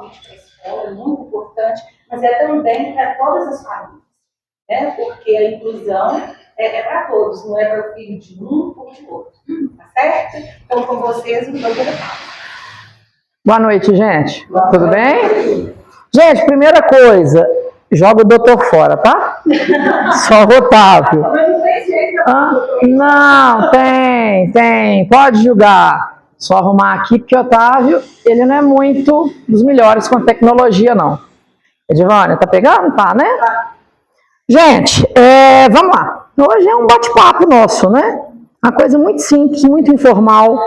principalmente para a escola, é muito importante, mas é também para todas as famílias, né? Porque a inclusão é para todos, não é para o filho de um ou de outro, tá certo? Então, com vocês, o doutor Otávio. Boa noite, gente. Tudo bem? Gente, primeira coisa, joga o doutor fora, tá? Só o Otávio. Mas não tem jeito, Não, tem. Pode julgar. Só arrumar aqui, porque o Otávio, ele não é muito dos melhores com tecnologia, não. Edivânia, tá pegando? Tá, né? Gente, vamos lá. Hoje é um bate-papo nosso, né? Uma coisa muito simples, muito informal.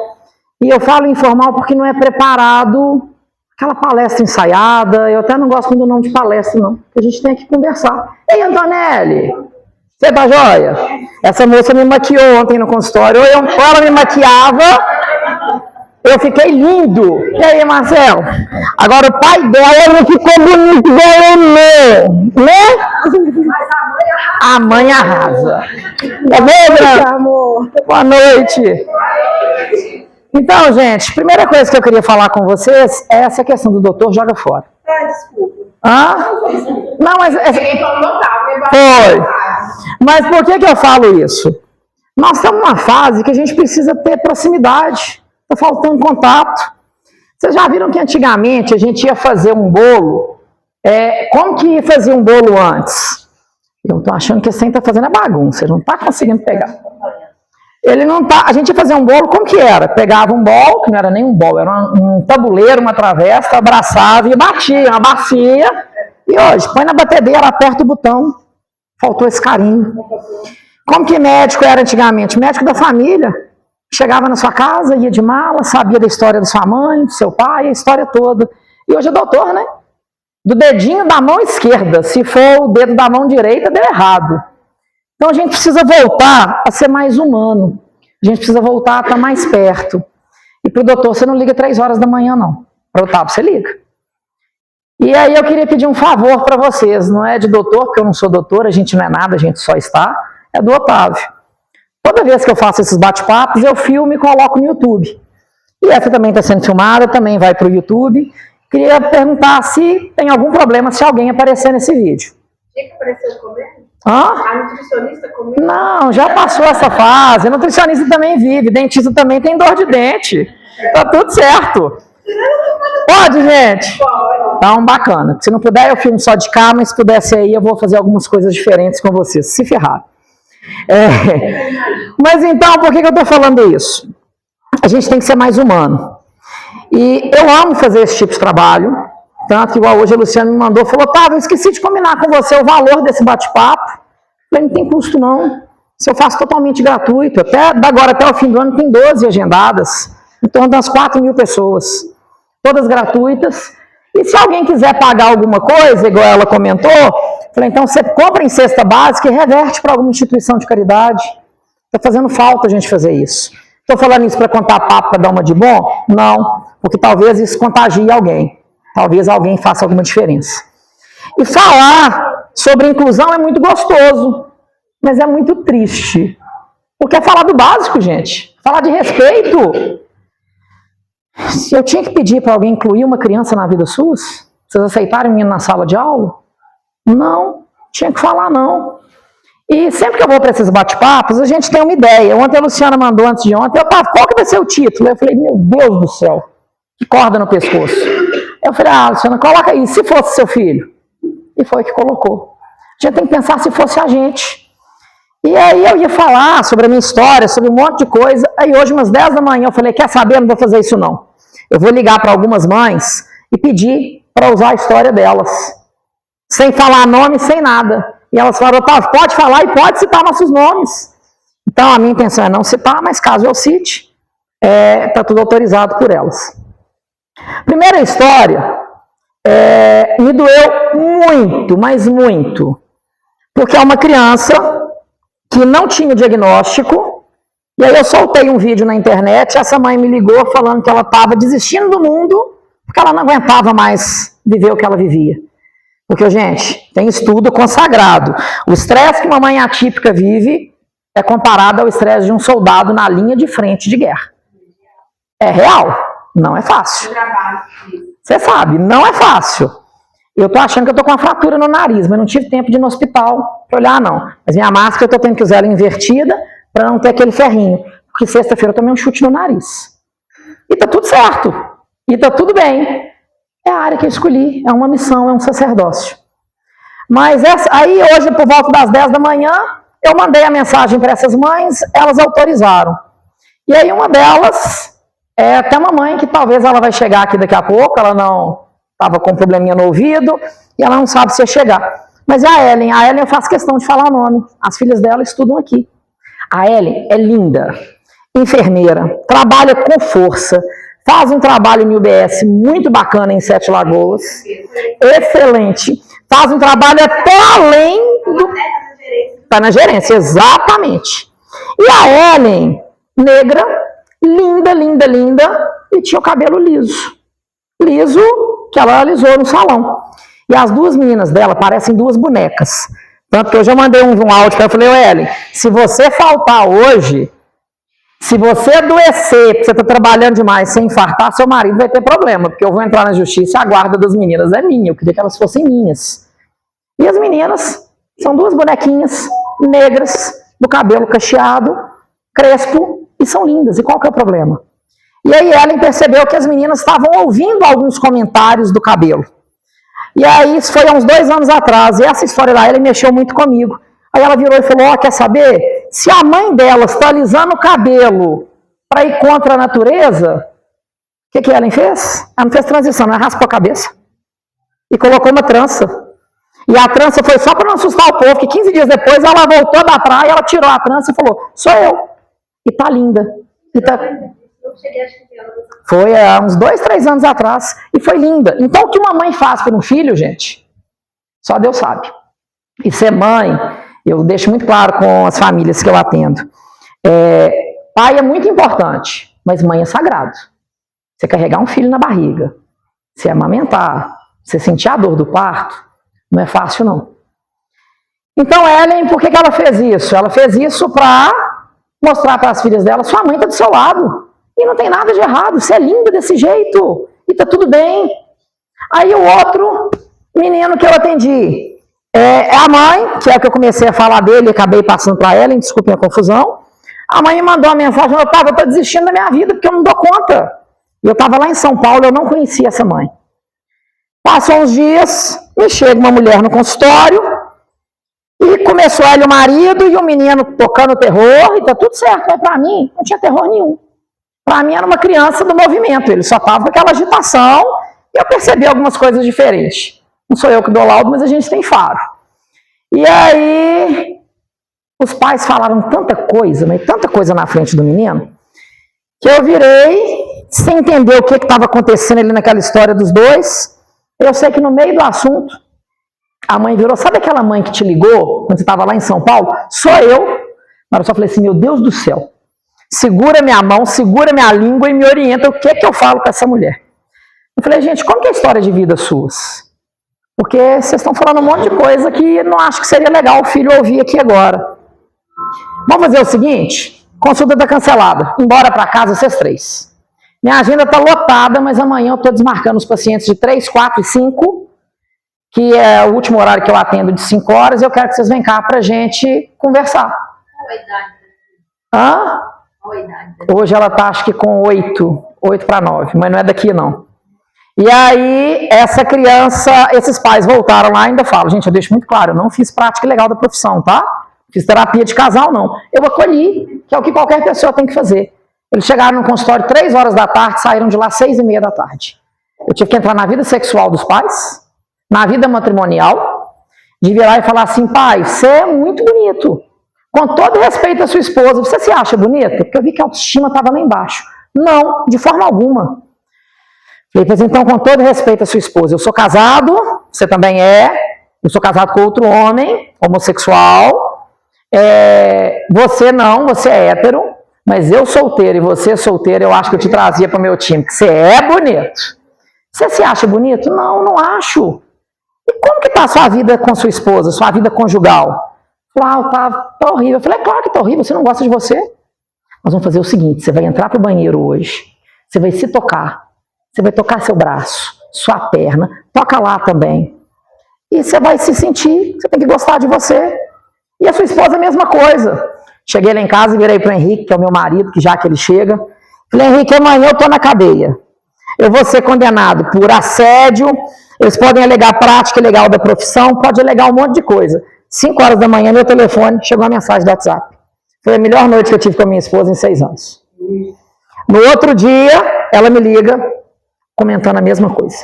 E eu falo informal porque não é preparado, aquela palestra ensaiada. Eu até não gosto muito do nome de palestra, não. A gente tem que conversar. Ei, Antonelli, você tá joia? Essa moça me maquiou ontem no consultório. Ou ela me maquiava, eu fiquei lindo. E aí, Marcelo? Agora o pai dela não ficou bonito igual eu, né? A mãe arrasa. Tá bom, amor? Boa noite. Então, gente, primeira coisa que eu queria falar com vocês é essa questão do doutor joga fora. Desculpa. Não, mas... Foi. Mas por que eu falo isso? Nós estamos numa fase que a gente precisa ter proximidade. Está faltando contato. Vocês já viram que antigamente a gente ia fazer um bolo? Como que fazia um bolo antes? Eu estou achando que esse está fazendo a bagunça. Ele não está conseguindo pegar. A gente ia fazer um bolo, como que era? Pegava um bolo, que não era nem um bolo, era um tabuleiro, uma travessa, abraçava e batia, uma bacia. E hoje, põe na batedeira, aperta o botão. Faltou esse carinho. Como que médico era antigamente? Médico da família. Chegava na sua casa, ia de mala, sabia da história da sua mãe, do seu pai, a história toda. E hoje é doutor, né? Do dedinho da mão esquerda. Se for o dedo da mão direita, deu errado. Então a gente precisa voltar a ser mais humano. A gente precisa voltar a estar mais perto. E para o doutor, você não liga 3 horas da manhã, não. Para o Otávio, você liga. E aí eu queria pedir um favor para vocês. Não é de doutor, porque eu não sou doutor, a gente não é nada, a gente só está. É do Otávio. Toda vez que eu faço esses bate-papos, eu filmo e coloco no YouTube. E essa também está sendo filmada, também vai para o YouTube. Queria perguntar se tem algum problema se alguém aparecer nesse vídeo. Tinha que aparecer comendo? A nutricionista comendo? Não, já passou essa fase. A nutricionista também vive, dentista também tem dor de dente. Tá tudo certo. Pode, gente? Pode. Então, bacana. Se não puder, eu filmo só de cá, mas se pudesse aí, eu vou fazer algumas coisas diferentes com vocês. Se ferrar. Mas então, por que eu estou falando isso? A gente tem que ser mais humano. E eu amo fazer esse tipo de trabalho. Tanto que igual hoje a Luciana me mandou, falou, Otávio, eu esqueci de combinar com você o valor desse bate-papo. Falei, não tem custo não. Se eu faço totalmente gratuito, agora até o fim do ano tem 12 agendadas, em torno das 4.000 pessoas. Todas gratuitas. E se alguém quiser pagar alguma coisa, igual ela comentou, falei, então você compra em cesta básica e reverte para alguma instituição de caridade. Está fazendo falta a gente fazer isso. Estou falando isso para contar papo, para dar uma de bom? Não, porque talvez isso contagie alguém. Talvez alguém faça alguma diferença. E falar sobre inclusão é muito gostoso, mas é muito triste. Porque é falar do básico, gente. Falar de respeito. Se eu tinha que pedir para alguém incluir uma criança na vida SUS, vocês aceitaram o menino na sala de aula? Não, tinha que falar não. E sempre que eu vou para esses bate-papos, a gente tem uma ideia. Ontem a Luciana mandou, antes de ontem, qual que vai ser o título? Eu falei, meu Deus do céu, que corda no pescoço. Eu falei, Luciana, coloca aí, se fosse seu filho. E foi que colocou. A gente tem que pensar se fosse a gente. E aí eu ia falar sobre a minha história, sobre um monte de coisa. Aí hoje, umas 10 da manhã, eu falei, quer saber, eu não vou fazer isso não. Eu vou ligar para algumas mães e pedir para usar a história delas. Sem falar nome, sem nada. E elas falaram, Otávio, pode falar e pode citar nossos nomes. Então a minha intenção é não citar, mas caso eu cite, está tudo autorizado por elas. Primeira história, me doeu muito, mas muito. Porque é uma criança que não tinha diagnóstico, e aí eu soltei um vídeo na internet, essa mãe me ligou falando que ela estava desistindo do mundo, porque ela não aguentava mais viver o que ela vivia. Porque, gente, tem estudo consagrado. O estresse que uma mãe atípica vive é comparado ao estresse de um soldado na linha de frente de guerra. É real, não é fácil. Você sabe, não é fácil. Eu tô achando que eu tô com uma fratura no nariz, mas não tive tempo de ir no hospital para olhar, não. Mas minha máscara eu tô tendo que usar ela invertida para não ter aquele ferrinho. Porque sexta-feira eu tomei um chute no nariz. E tá tudo certo. E tá tudo bem. É a área que eu escolhi. É uma missão, é um sacerdócio. Mas aí hoje, por volta das 10 da manhã, eu mandei a mensagem para essas mães, elas autorizaram. E aí uma delas é até uma mãe que talvez ela vai chegar aqui daqui a pouco, ela não estava com um probleminha no ouvido e ela não sabe se ia chegar. Mas é a Ellen eu faço questão de falar o nome. As filhas dela estudam aqui. A Ellen é linda, enfermeira, trabalha com força, faz um trabalho em UBS muito bacana em Sete Lagoas, excelente, faz um trabalho até além do... Está na gerência, exatamente. E a Ellen, negra, linda, linda, linda, e tinha o cabelo liso. Liso que ela alisou no salão. E as duas meninas dela parecem duas bonecas. Tanto que eu já mandei um áudio para ela, falei, Ellen, se você faltar hoje, se você adoecer, porque você está trabalhando demais, sem infartar, seu marido vai ter problema, porque eu vou entrar na justiça e a guarda das meninas é minha, eu queria que elas fossem minhas. E as meninas são duas bonequinhas negras, do cabelo cacheado, crespo, e são lindas. E qual que é o problema? E aí Ellen percebeu que as meninas estavam ouvindo alguns comentários do cabelo. E aí, isso foi há uns 2 anos atrás, e essa história lá, Ellen mexeu muito comigo. Aí ela virou e falou, quer saber? Se a mãe delas está alisando o cabelo para ir contra a natureza, o que Ellen fez? Ela não fez transição, ela raspou a cabeça e colocou uma trança. E a trança foi só para não assustar o povo, que 15 dias depois ela voltou da praia, ela tirou a trança e falou, sou eu. E tá linda. E tá... Foi há uns 2, 3 anos atrás, e foi linda. Então o que uma mãe faz por um filho, gente, só Deus sabe. E ser mãe, eu deixo muito claro com as famílias que eu atendo, pai é muito importante, mas mãe é sagrado. Você carregar um filho na barriga, você amamentar, você sentir a dor do parto, não é fácil, não. Então, Ellen, por que ela fez isso? Ela fez isso para mostrar para as filhas dela, sua mãe está do seu lado. E não tem nada de errado, você é linda desse jeito. E tá tudo bem. Aí o outro menino que eu atendi é a mãe, que é o que eu comecei a falar dele, acabei passando para Ellen, desculpem a confusão. A mãe me mandou uma mensagem, eu estou desistindo da minha vida, porque eu não dou conta. E eu estava lá em São Paulo, eu não conhecia essa mãe. Passou uns dias, me chega uma mulher no consultório, e começou ele o marido e o menino tocando terror, e tá tudo certo. Mas para mim, não tinha terror nenhum. Para mim era uma criança do movimento, ele só estava com aquela agitação, e eu percebi algumas coisas diferentes. Não sou eu que dou laudo, mas a gente tem faro. E aí, os pais falaram tanta coisa, mas tanta coisa na frente do menino, que eu virei, sem entender o que estava acontecendo ali naquela história dos dois. Eu sei que no meio do assunto, a mãe virou, sabe aquela mãe que te ligou, quando você estava lá em São Paulo? Sou eu. Mas eu só falei assim, meu Deus do céu, segura minha mão, segura minha língua e me orienta o que é que eu falo para essa mulher. Eu falei, gente, como que é a história de vida suas? Porque vocês estão falando um monte de coisa que não acho que seria legal o filho ouvir aqui agora. Vamos fazer o seguinte, consulta está cancelada, embora para casa vocês 3. Minha agenda está lotada, mas amanhã eu estou desmarcando os pacientes de 3, 4 e 5, que é o último horário que eu atendo de 5 horas, e eu quero que vocês venham cá para a gente conversar. Qual a idade? Hã? Qual a idade? Hoje ela está, acho que com 8 para 9, mas não é daqui não. E aí, essa criança, esses pais voltaram lá e ainda falam, gente, eu deixo muito claro, eu não fiz prática legal da profissão, tá? Fiz terapia de casal, não. Eu acolhi, que é o que qualquer pessoa tem que fazer. Eles chegaram no consultório 3 horas da tarde, saíram de lá 6:30 da tarde. Eu tive que entrar na vida sexual dos pais, na vida matrimonial, de virar e falar assim, pai, você é muito bonito. Com todo respeito à sua esposa, você se acha bonita? Porque eu vi que a autoestima estava lá embaixo. Não, de forma alguma. Falei, pois então, com todo respeito à sua esposa, eu sou casado, você também é, eu sou casado com outro homem, homossexual, você não, você é hétero, mas eu solteiro e você solteira, eu acho que eu te trazia para o meu time, que você é bonito. Você se acha bonito? Não, não acho. E como que está a sua vida com sua esposa, sua vida conjugal? Falei, tá horrível. Eu falei, é claro que tá horrível, você não gosta de você. Nós vamos fazer o seguinte, você vai entrar para o banheiro hoje, você vai se tocar, você vai tocar seu braço, sua perna, toca lá também. E você vai se sentir, você tem que gostar de você. E a sua esposa a mesma coisa. Cheguei lá em casa e virei para o Henrique, que é o meu marido, que já que ele chega, falei, Henrique, amanhã eu estou na cadeia. Eu vou ser condenado por assédio, eles podem alegar prática ilegal da profissão, pode alegar um monte de coisa. 5 horas da manhã, meu telefone, chegou uma mensagem do WhatsApp. Foi a melhor noite que eu tive com a minha esposa em 6 anos. No outro dia, ela me liga, comentando a mesma coisa.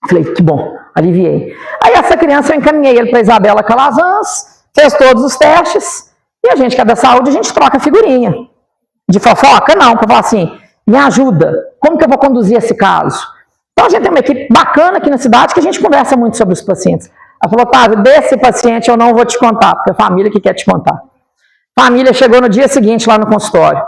Falei, que bom, aliviei. Aí essa criança, eu encaminhei ele para a Isabela Calazans, fez todos os testes, e a gente que é da saúde, a gente troca figurinha. De fofoca? Não, para falar assim, me ajuda, como que eu vou conduzir esse caso? Então a gente tem uma equipe bacana aqui na cidade que a gente conversa muito sobre os pacientes. Ela falou, Otávio, desse paciente eu não vou te contar, porque é a família que quer te contar. A família chegou no dia seguinte lá no consultório.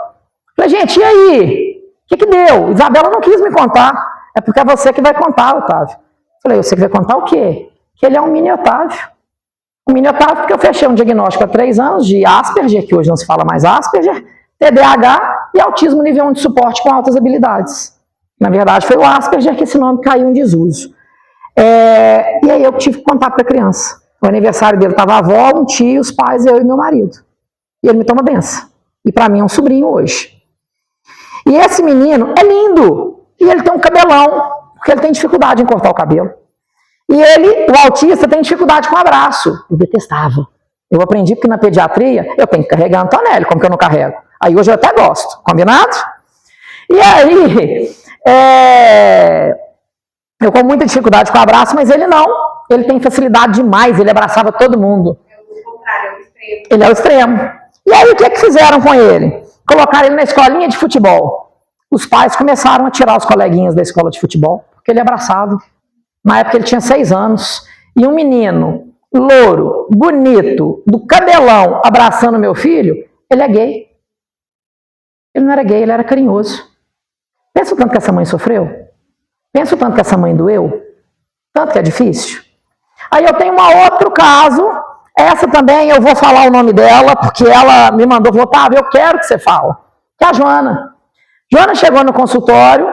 Falei, gente, e aí? O que deu? Isabela não quis me contar. É porque é você que vai contar, Otávio. Falei, você que vai contar o quê? Que ele é um mini Otávio. Um mini Otávio porque eu fechei um diagnóstico há 3 anos de Asperger, que hoje não se fala mais Asperger, TDAH e autismo nível 1 de suporte com altas habilidades. Na verdade, foi o Asperger que esse nome caiu em desuso. E aí eu tive que contar para a criança. O aniversário dele estava a avó, um tio, os pais, eu e meu marido. E ele me toma benção. E para mim é um sobrinho hoje. E esse menino é lindo. E ele tem um cabelão, porque ele tem dificuldade em cortar o cabelo. E ele, o autista, tem dificuldade com o abraço. Eu detestava. Eu aprendi porque na pediatria eu tenho que carregar Antonelli, como que eu não carrego. Aí hoje eu até gosto, combinado? E aí, eu com muita dificuldade com o abraço, mas ele não. Ele tem facilidade demais, ele abraçava todo mundo. Ele é o extremo. E aí o que fizeram com ele? Colocaram ele na escolinha de futebol. Os pais começaram a tirar os coleguinhas da escola de futebol, porque ele abraçava. Na época ele tinha 6 anos. E um menino, louro, bonito, do cabelão, abraçando meu filho, ele é gay. Ele não era gay, ele era carinhoso. Pensa o tanto que essa mãe sofreu? Pensa o tanto que essa mãe doeu? Tanto que é difícil? Aí eu tenho um outro caso, essa também eu vou falar o nome dela, porque ela me mandou, falou, Otávio, eu quero que você fale. Que é a Joana. Joana chegou no consultório,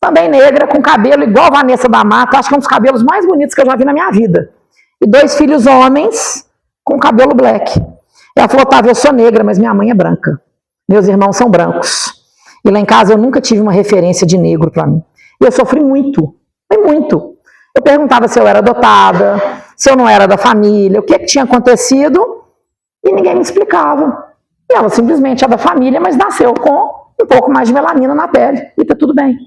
também negra, com cabelo igual a Vanessa da Mata, acho que é um dos cabelos mais bonitos que eu já vi na minha vida. E 2 filhos homens com cabelo black. Ela falou, Otávio, eu sou negra, mas minha mãe é branca. Meus irmãos são brancos. E lá em casa eu nunca tive uma referência de negro para mim. E eu sofri muito, muito. Eu perguntava se eu era adotada, se eu não era da família, o que tinha acontecido, e ninguém me explicava. E ela simplesmente é da família, mas nasceu com um pouco mais de melanina na pele, e tá tudo bem.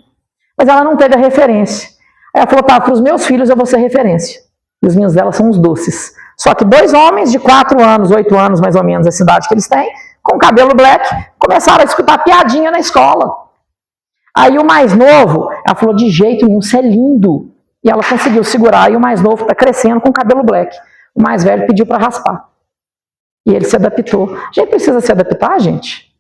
Mas ela não teve a referência. Aí ela falou, tá, para os meus filhos eu vou ser referência. E os meninos dela são uns doces. Só que 2 homens de 4 anos, 8 anos mais ou menos, essa idade que eles têm, com cabelo black, começaram a escutar piadinha na escola. Aí o mais novo, ela falou, de jeito nenhum, você é lindo. E ela conseguiu segurar, e o mais novo está crescendo com cabelo black. O mais velho pediu para raspar. E ele se adaptou. A gente precisa se adaptar, gente?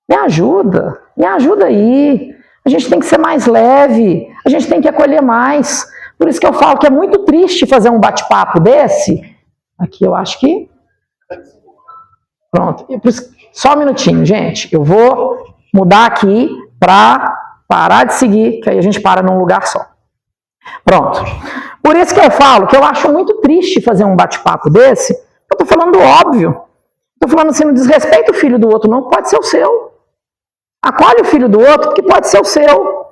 Me ajuda aí. A gente tem que ser mais leve, a gente tem que acolher mais. Por isso que eu falo que é muito triste fazer um bate-papo desse. Aqui eu acho que... Pronto. Só um minutinho, gente. Eu vou mudar aqui para parar de seguir, que aí a gente para num lugar só. Pronto. Por isso que eu falo que eu acho muito triste fazer um bate-papo desse. Eu estou falando óbvio. Estou falando assim, não desrespeita o filho do outro, não, pode ser o seu. Acolhe o filho do outro, porque pode ser o seu.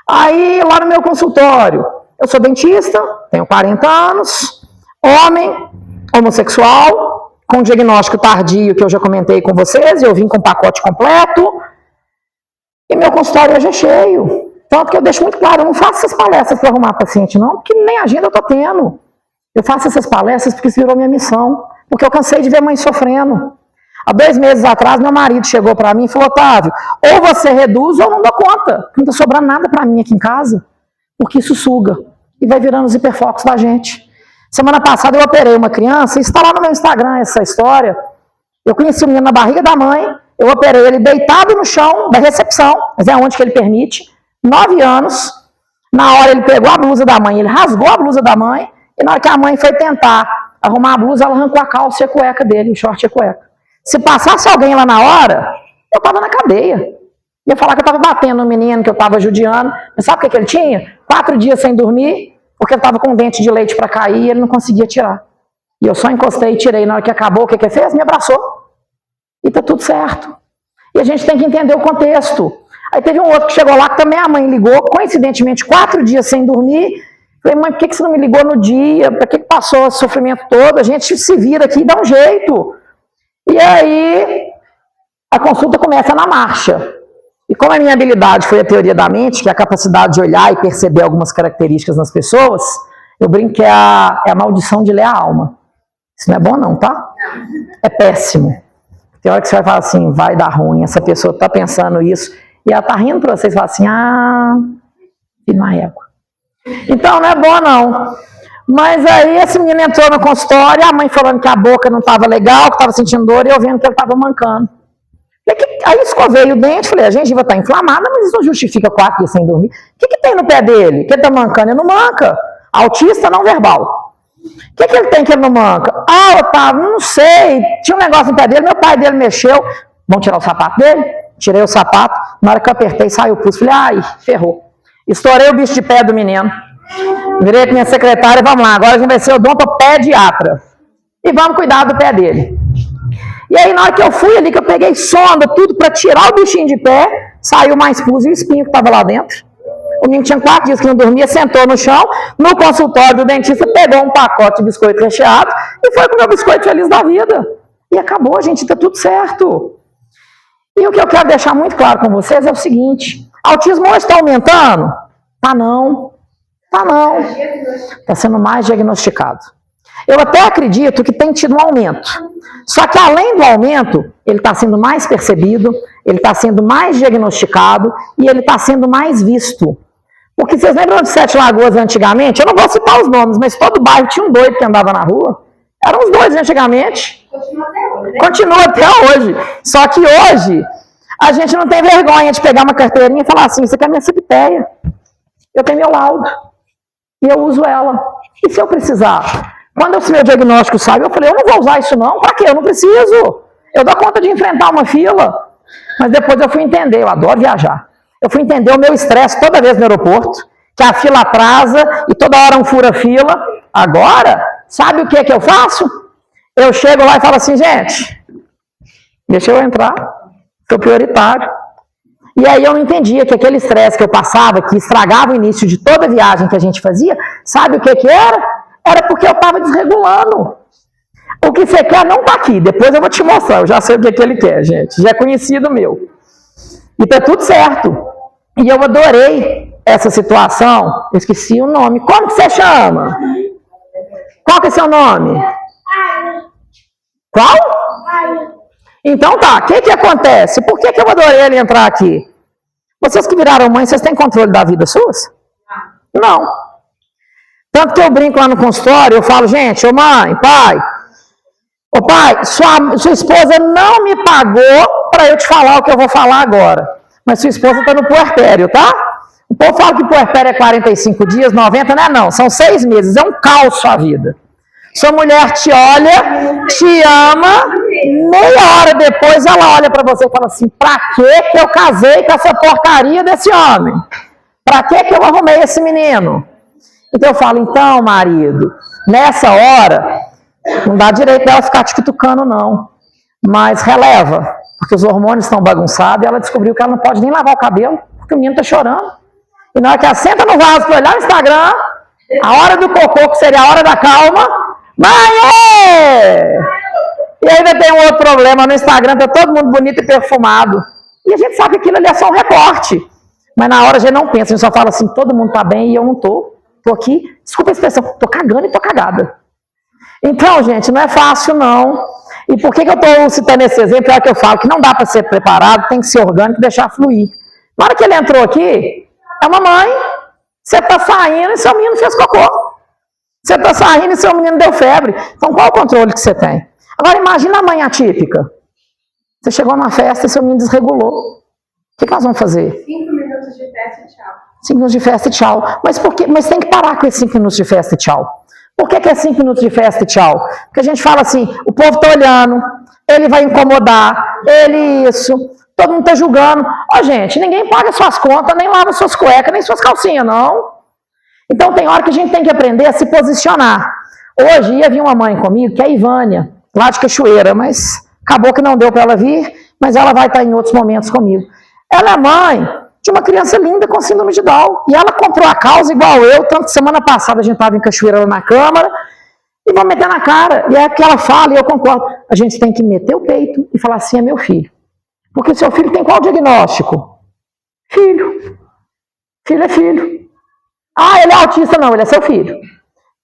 Aí, lá no meu consultório, eu sou dentista, tenho 40 anos, homem, homossexual, com diagnóstico tardio, que eu já comentei com vocês, eu vim com pacote completo, e meu consultório hoje é cheio. Tanto que eu deixo muito claro, eu não faço essas palestras para arrumar paciente, não, porque nem agenda eu estou tendo. Eu faço essas palestras porque isso virou minha missão, porque eu cansei de ver mãe sofrendo. Há 2 meses atrás, meu marido chegou para mim e falou, Otávio, ou você reduz ou não dou conta. Não está sobrando nada para mim aqui em casa, porque isso suga e vai virando os hiperfocos da gente. Semana passada eu operei uma criança, está lá no meu Instagram essa história. Eu conheci o menino na barriga da mãe, eu operei ele deitado no chão da recepção, mas é onde que ele permite, 9 anos. Na hora ele pegou a blusa da mãe, ele rasgou a blusa da mãe, e na hora que a mãe foi tentar arrumar a blusa, ela arrancou a calça e a cueca dele, o short e a cueca. Se passasse alguém lá na hora, eu estava na cadeia. Ia falar que eu estava batendo no menino, que eu estava judiando. Mas sabe o que ele tinha? 4 dias sem dormir, porque ele estava com um dente de leite para cair e ele não conseguia tirar. E eu só encostei e tirei. Na hora que acabou, o que ele fez? Me abraçou. E tá tudo certo. E a gente tem que entender o contexto. Aí teve um outro que chegou lá, que também a mãe ligou, coincidentemente, 4 dias sem dormir. Falei, mãe, por que você não me ligou no dia? Para que passou esse sofrimento todo? A gente se vira aqui e dá um jeito. E aí, a consulta começa na marcha. E como a minha habilidade foi a teoria da mente, que é a capacidade de olhar e perceber algumas características nas pessoas, eu brinco que é a maldição de ler a alma. Isso não é bom não, tá? É péssimo. Tem hora que você vai falar assim, vai dar ruim, essa pessoa está pensando isso, e ela está rindo para vocês e fala assim, e na égua. Então não é bom não. Mas aí esse menino entrou no consultório, a mãe falando que a boca não estava legal, que estava sentindo dor, e eu vendo que ele estava mancando. Aí escovei o dente, falei, a gengiva está inflamada, mas isso não justifica 4 dias sem dormir. O que tem no pé dele? Que ele está mancando? Ele não manca. Autista não verbal. O que ele tem que ele não manca? Otávio, não sei. Tinha um negócio no pé dele, meu pai dele mexeu. Vamos tirar o sapato dele? Tirei o sapato. Na hora que eu apertei, saiu o pulso. Falei, ai, ferrou. Estourei o bicho de pé do menino. Virei com minha secretária, vamos lá, agora a gente vai ser odontopediatra. E vamos cuidar do pé dele. E aí, na hora que eu fui ali, que eu peguei sonda, tudo para tirar o bichinho de pé, saiu mais pus e o espinho que estava lá dentro. O menino tinha 4 dias que não dormia, sentou no chão, no consultório do dentista, pegou um pacote de biscoito recheado e foi comer o biscoito feliz da vida. E acabou, gente, está tudo certo. E o que eu quero deixar muito claro com vocês é o seguinte, autismo hoje está aumentando? Tá não. Tá não. Está sendo mais diagnosticado. Eu até acredito que tem tido um aumento. Só que além do aumento, ele está sendo mais percebido, ele está sendo mais diagnosticado e ele está sendo mais visto. Porque vocês lembram de Sete Lagoas antigamente? Eu não vou citar os nomes, mas todo bairro tinha um doido que andava na rua. Eram os doidos antigamente. Continua até hoje, né? Continua até hoje. Só que hoje, a gente não tem vergonha de pegar uma carteirinha e falar assim, isso aqui é minha septeia. Eu tenho meu laudo. E eu uso ela. E se eu precisar? Quando o meu diagnóstico saiu, eu falei, eu não vou usar isso não, para quê? Eu não preciso. Eu dou conta de enfrentar uma fila. Mas depois eu fui entender, eu adoro viajar. Eu fui entender o meu estresse toda vez no aeroporto, que a fila atrasa e toda hora um fura-fila. Agora, sabe o que eu faço? Eu chego lá e falo assim, gente, deixa eu entrar, sou prioritário. E aí eu não entendia que aquele estresse que eu passava, que estragava o início de toda viagem que a gente fazia, sabe o que era? Era porque eu estava desregulando. O que você quer não está aqui. Depois eu vou te mostrar. Eu já sei o que ele quer, gente. Já é conhecido meu. E está tudo certo. E eu adorei essa situação. Eu esqueci o nome. Como que você chama? Qual que é seu nome? Qual? Então tá. O que acontece? Por que eu adorei ele entrar aqui? Vocês que viraram mãe, vocês têm controle da vida suas? Não. Tanto que eu brinco lá no consultório, eu falo, gente, ô mãe, pai, sua esposa não me pagou para eu te falar o que eu vou falar agora. Mas sua esposa está no puerpério, tá? O povo fala que puerpério é 45 dias, 90, não é não, são 6 meses, é um caos sua vida. Sua mulher te olha, te ama, meia hora depois ela olha para você e fala assim, pra que eu casei com essa porcaria desse homem? Pra que eu arrumei esse menino? Então eu falo, então, marido, nessa hora, não dá direito dela ficar te cutucando, não. Mas releva, porque os hormônios estão bagunçados e ela descobriu que ela não pode nem lavar o cabelo, porque o menino está chorando. E na hora que ela senta no vaso para olhar o Instagram, a hora do cocô, que seria a hora da calma, mãe! E ainda tem um outro problema, no Instagram tá todo mundo bonito e perfumado. E a gente sabe que aquilo ali é só um recorte. Mas na hora a gente não pensa, a gente só fala assim, todo mundo tá bem e eu não tô. Tô aqui, desculpa a expressão, tô cagando e tô cagada. Então, gente, não é fácil, não. E por que eu estou citando esse exemplo? É que eu falo que não dá para ser preparado, tem que ser orgânico e deixar fluir. Na hora que ele entrou aqui, é uma mãe, você está saindo e seu menino fez cocô. Você está saindo e seu menino deu febre. Então, qual é o controle que você tem? Agora, imagina a mãe atípica. Você chegou numa festa e seu menino desregulou. O que nós vamos fazer? 5 minutos de festa e tchau. 5 minutos de festa e tchau. Mas tem que parar com esses 5 minutos de festa e tchau. Por que é 5 minutos de festa e tchau? Porque a gente fala assim, o povo está olhando, ele vai incomodar, ele isso, todo mundo está julgando. Ó, gente, ninguém paga suas contas, nem lava suas cuecas, nem suas calcinhas, não. Então tem hora que a gente tem que aprender a se posicionar. Hoje ia vir uma mãe comigo, que é a Ivânia, lá de Cachoeira, mas acabou que não deu para ela vir, mas ela vai estar em outros momentos comigo. Ela é mãe de uma criança linda com síndrome de Down, e ela comprou a causa igual eu, tanto que semana passada a gente estava em Cachoeira lá na Câmara, e vou meter na cara, e é que ela fala, e eu concordo, a gente tem que meter o peito e falar assim, é meu filho. Porque seu filho tem qual diagnóstico? Filho. Filho é filho. Ah, ele é autista? Não, ele é seu filho.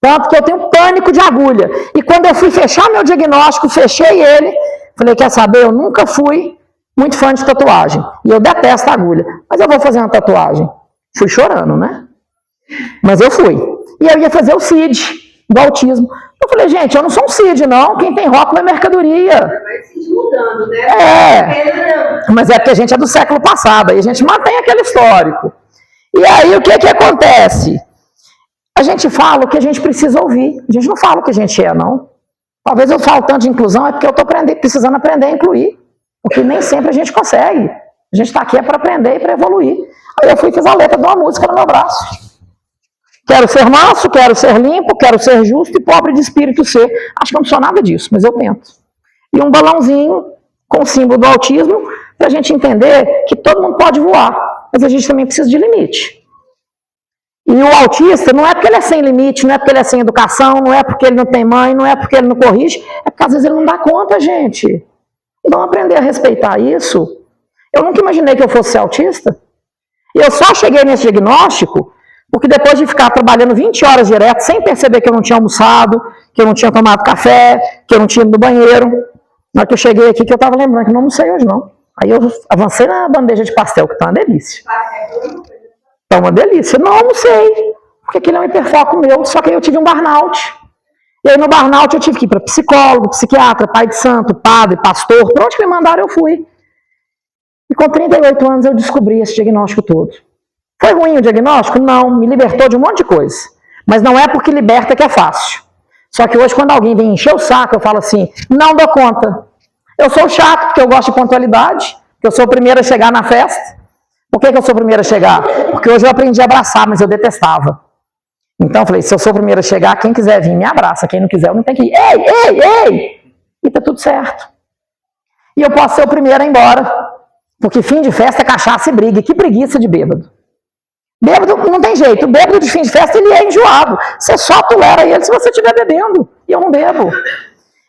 Tanto que eu tenho pânico de agulha. E quando eu fui fechar meu diagnóstico, fechei ele, falei, quer saber, eu nunca fui muito fã de tatuagem. E eu detesto agulha. Mas eu vou fazer uma tatuagem. Fui chorando, né? Mas eu fui. E eu ia fazer o CID, do autismo. Eu falei, gente, eu não sou um CID, não. Quem tem rótulo é mercadoria. Vai se mudando, né? Mas é porque a gente é do século passado. E a gente mantém aquele histórico. E aí, o que acontece? A gente fala o que a gente precisa ouvir. A gente não fala o que a gente é, não. Talvez eu falo tanto de inclusão, é porque eu estou precisando aprender a incluir. Porque nem sempre a gente consegue. A gente está aqui é para aprender e para evoluir. Aí eu fui e fiz a letra de uma música no meu braço. Quero ser manso, quero ser limpo, quero ser justo e pobre de espírito ser. Acho que eu não sou nada disso, mas eu tento. E um balãozinho com o símbolo do autismo, para a gente entender que todo mundo pode voar, mas a gente também precisa de limite. E o autista não é porque ele é sem limite, não é porque ele é sem educação, não é porque ele não tem mãe, não é porque ele não corrige, é porque às vezes ele não dá conta, gente. E vamos aprender a respeitar isso. Eu nunca imaginei que eu fosse ser autista. E eu só cheguei nesse diagnóstico porque depois de ficar trabalhando 20 horas direto, sem perceber que eu não tinha almoçado, que eu não tinha tomado café, que eu não tinha ido no banheiro, na hora que eu cheguei aqui, que eu estava lembrando que não almocei hoje, não. Aí eu avancei na bandeja de pastel, que tá uma delícia. Tá uma delícia. Não almocei, porque aquele é um hiperfoco meu, só que aí eu tive um burnout. E aí no burnout eu tive que ir para psicólogo, psiquiatra, pai de santo, padre, pastor, para onde que me mandaram eu fui. E com 38 anos eu descobri esse diagnóstico todo. Foi ruim o diagnóstico? Não, me libertou de um monte de coisa. Mas não é porque liberta que é fácil. Só que hoje quando alguém vem encher o saco, eu falo assim, não dou conta. Eu sou chato porque eu gosto de pontualidade, porque eu sou o primeiro a chegar na festa. Por que eu sou o primeiro a chegar? Porque hoje eu aprendi a abraçar, mas eu detestava. Então eu falei, se eu sou o primeiro a chegar, quem quiser vir me abraça, quem não quiser eu não tenho que ir. Ei, ei, ei! E tá tudo certo. E eu posso ser o primeiro a ir embora. Porque fim de festa é cachaça e briga. E que preguiça de bêbado. Bêbado não tem jeito. O bêbado de fim de festa, ele é enjoado. Você só tolera ele se você estiver bebendo. E eu não bebo.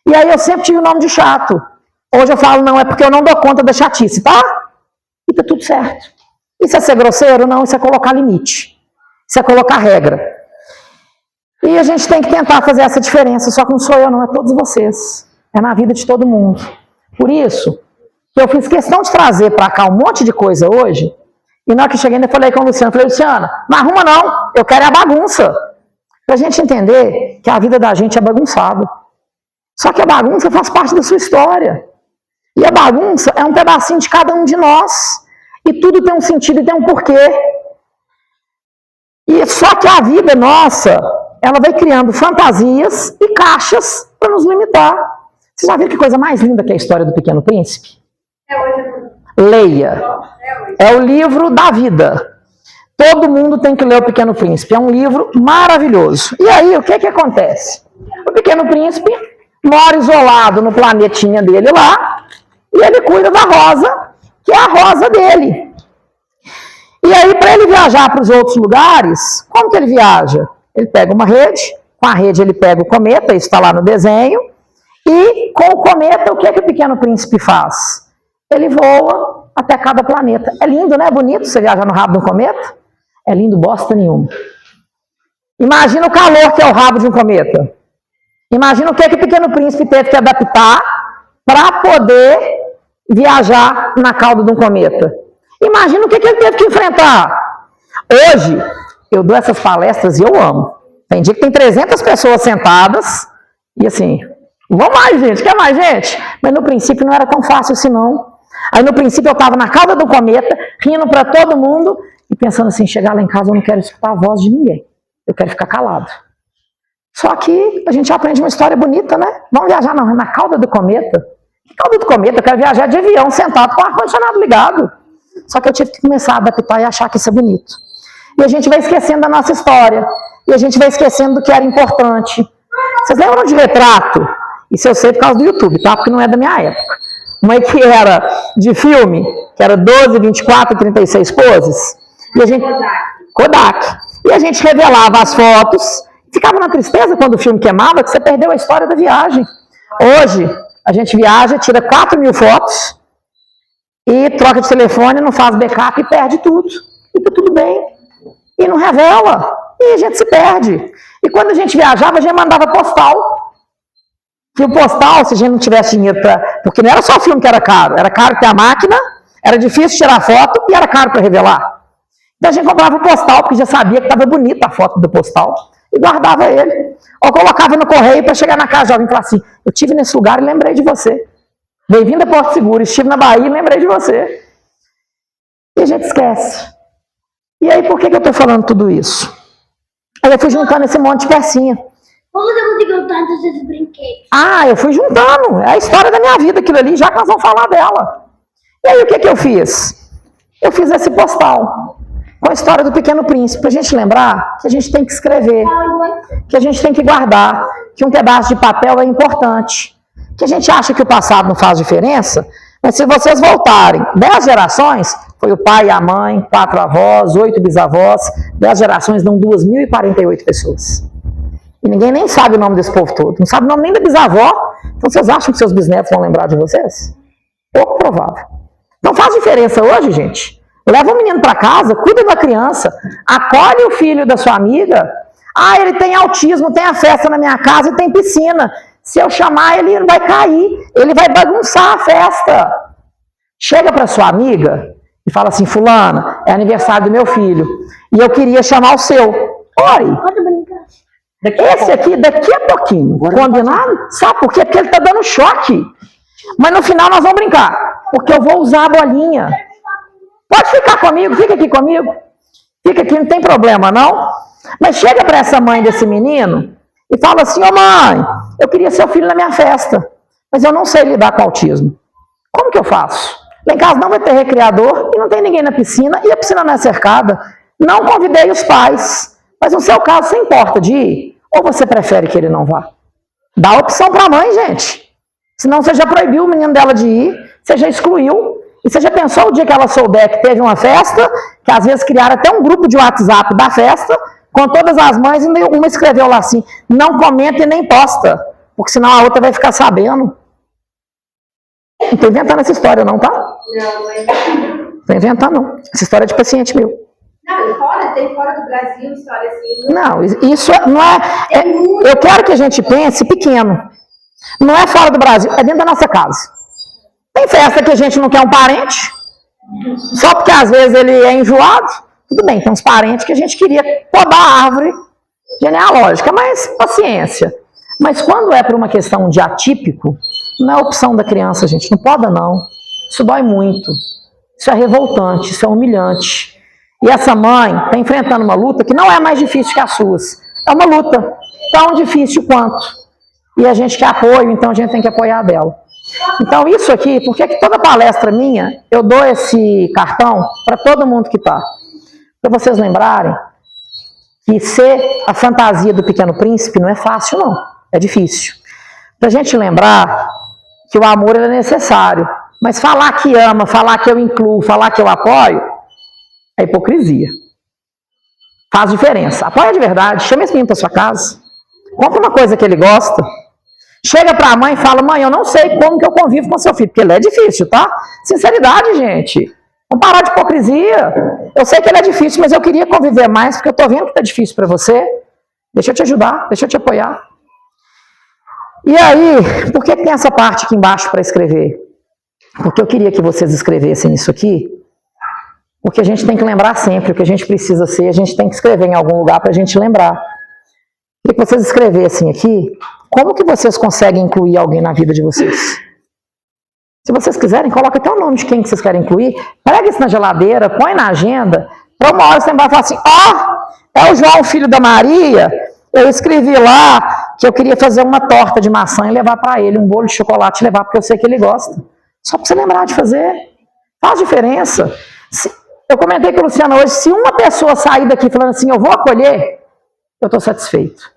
E aí eu sempre tive o nome de chato. Hoje eu falo, não, é porque eu não dou conta da chatice, tá? E tá tudo certo. Isso é ser grosseiro? Não, isso é colocar limite. Isso é colocar regra. E a gente tem que tentar fazer essa diferença. Só que não sou eu, não. É todos vocês. É na vida de todo mundo. Por isso, eu fiz questão de trazer para cá um monte de coisa hoje. E na hora que cheguei, eu falei com o Luciano, falei, Luciana, não arruma não, eu quero é a bagunça. Pra gente entender que a vida da gente é bagunçada. Só que a bagunça faz parte da sua história. E a bagunça é um pedacinho de cada um de nós. E tudo tem um sentido e tem um porquê. E só que a vida nossa, ela vai criando fantasias e caixas para nos limitar. Vocês já viram que coisa mais linda que é a história do Pequeno Príncipe? Leia. É o livro da vida. Todo mundo tem que ler o Pequeno Príncipe. É um livro maravilhoso. E aí, o que acontece? O Pequeno Príncipe mora isolado no planetinha dele lá, e ele cuida da Rosa, que é a rosa dele. E aí, para ele viajar para os outros lugares, como que ele viaja? Ele pega uma rede, com a rede ele pega o cometa, isso está lá no desenho, e com o cometa, o que o Pequeno Príncipe faz? Ele voa até cada planeta. É lindo, né? É bonito você viajar no rabo de um cometa? É lindo bosta nenhuma. Imagina o calor que é o rabo de um cometa. Imagina o que o Pequeno Príncipe teve que adaptar para poder viajar na cauda de um cometa. Imagina o que ele teve que enfrentar. Hoje, eu dou essas palestras e eu amo. Tem dia que tem 300 pessoas sentadas e assim, vamos mais gente, quer mais gente? Mas no princípio não era tão fácil assim não. Aí no princípio eu estava na cauda do cometa, rindo para todo mundo e pensando assim, chegar lá em casa eu não quero escutar a voz de ninguém. Eu quero ficar calado. Só que a gente aprende uma história bonita, né? Vamos viajar na cauda do cometa. Que cauda do cometa? Eu quero viajar de avião sentado com o ar-condicionado ligado. Só que eu tive que começar a adaptar e achar que isso é bonito. E a gente vai esquecendo da nossa história. E a gente vai esquecendo do que era importante. Vocês lembram de Retrato? Isso eu sei por causa do YouTube, tá? Porque não é da minha época. Uma que era de filme, que era 12, 24, 36 poses. E a gente... Kodak. E a gente revelava as fotos. Ficava na tristeza quando o filme queimava, que você perdeu a história da viagem. Hoje, a gente viaja, tira 4.000 fotos e troca de telefone, não faz backup e perde tudo. E tá tudo bem. E não revela. E a gente se perde. E quando a gente viajava, a gente mandava postal. Que o postal, se a gente não tivesse dinheiro para... Porque não era só o filme que era caro ter a máquina, era difícil tirar foto e era caro para revelar. Então a gente comprava o postal, porque já sabia que estava bonita a foto do postal, e guardava ele. Ou colocava no correio para chegar na casa de alguém e falar assim, eu estive nesse lugar e lembrei de você. Bem-vindo a Porto Seguro, estive na Bahia e lembrei de você. E a gente esquece. E aí, por que eu estou falando tudo isso? Aí eu fui juntando esse monte de pecinha. Como você conseguiu tantos esses brinquedos? Ah, eu fui juntando. É a história da minha vida, aquilo ali, já que nós vamos falar dela. E aí, o que eu fiz? Eu fiz esse postal com a história do Pequeno Príncipe, para a gente lembrar que a gente tem que escrever, que a gente tem que guardar, que um pedaço de papel é importante, que a gente acha que o passado não faz diferença, mas se vocês voltarem 10 gerações, foi o pai e a mãe, 4 avós, 8 bisavós, 10 gerações dão 2.048 pessoas. E ninguém nem sabe o nome desse povo todo, não sabe o nome nem da bisavó, então vocês acham que seus bisnetos vão lembrar de vocês? Pouco provável. Não faz diferença hoje, gente. Leva o menino para casa, cuida da criança, acolhe o filho da sua amiga. Ah, ele tem autismo, tem a festa na minha casa e tem piscina. Se eu chamar, ele vai cair, ele vai bagunçar a festa. Chega para sua amiga e fala assim, fulana, é aniversário do meu filho e eu queria chamar o seu. Oi, esse aqui daqui a pouquinho, combinado? Sabe por quê? Porque ele está dando choque. Mas no final nós vamos brincar, porque eu vou usar a bolinha. Pode ficar comigo, fica aqui comigo. Fica aqui, não tem problema não. Mas chega para essa mãe desse menino e fala assim, ô mãe, eu queria seu filho na minha festa, mas eu não sei lidar com autismo. Como que eu faço? Lá em casa não vai ter recreador e não tem ninguém na piscina e a piscina não é cercada. Não convidei os pais. Mas no seu caso, você importa de ir? Ou você prefere que ele não vá? Dá opção para a mãe, gente. Senão você já proibiu o menino dela de ir, você já excluiu. E você já pensou o dia que ela souber que teve uma festa, que às vezes criaram até um grupo de WhatsApp da festa, com todas as mães, e uma escreveu lá assim, não comenta e nem posta, porque senão a outra vai ficar sabendo. Não estou inventando essa história não, tá? Não é. Não estou inventando não. Essa história é de paciente meu. Não, tem fora do Brasil história assim. Não, isso não é... eu quero que a gente pense pequeno. Não é fora do Brasil, é dentro da nossa casa. Tem festa que a gente não quer um parente, só porque às vezes ele é enjoado. Tudo bem, tem uns parentes que a gente queria podar a árvore genealógica, mas paciência. Mas quando é por uma questão de atípico, não é opção da criança, gente, não poda não. Isso dói muito, isso é revoltante, isso é humilhante. E essa mãe está enfrentando uma luta que não é mais difícil que as suas. É uma luta tão difícil quanto. E a gente quer apoio, então a gente tem que apoiar dela. Então isso aqui, por que toda palestra minha, eu dou esse cartão para todo mundo que está? Para vocês lembrarem que ser a fantasia do Pequeno Príncipe não é fácil não, é difícil. Para a gente lembrar que o amor é necessário, mas falar que ama, falar que eu incluo, falar que eu apoio, é hipocrisia. Faz diferença. Apoia de verdade, chama esse menino para sua casa, compra uma coisa que ele gosta, chega para a mãe e fala, mãe, eu não sei como que eu convivo com seu filho, porque ele é difícil, tá? Sinceridade, gente. Vamos parar de hipocrisia. Eu sei que ele é difícil, mas eu queria conviver mais, porque eu estou vendo que está difícil para você. Deixa eu te ajudar, deixa eu te apoiar. E aí, por que tem essa parte aqui embaixo para escrever? Porque eu queria que vocês escrevessem isso aqui, porque a gente tem que lembrar sempre o que a gente precisa ser, a gente tem que escrever em algum lugar para a gente lembrar. Queria que vocês escrevessem aqui, como que vocês conseguem incluir alguém na vida de vocês? Se vocês quiserem, coloca até o nome de quem que vocês querem incluir, prega isso na geladeira, põe na agenda, para uma hora você vai falar assim, é o João, filho da Maria, eu escrevi lá que eu queria fazer uma torta de maçã e levar para ele, um bolo de chocolate e levar, porque eu sei que ele gosta. Só para você lembrar de fazer. Faz diferença. Eu comentei com a Luciana hoje, se uma pessoa sair daqui falando assim, eu vou acolher, eu estou satisfeito.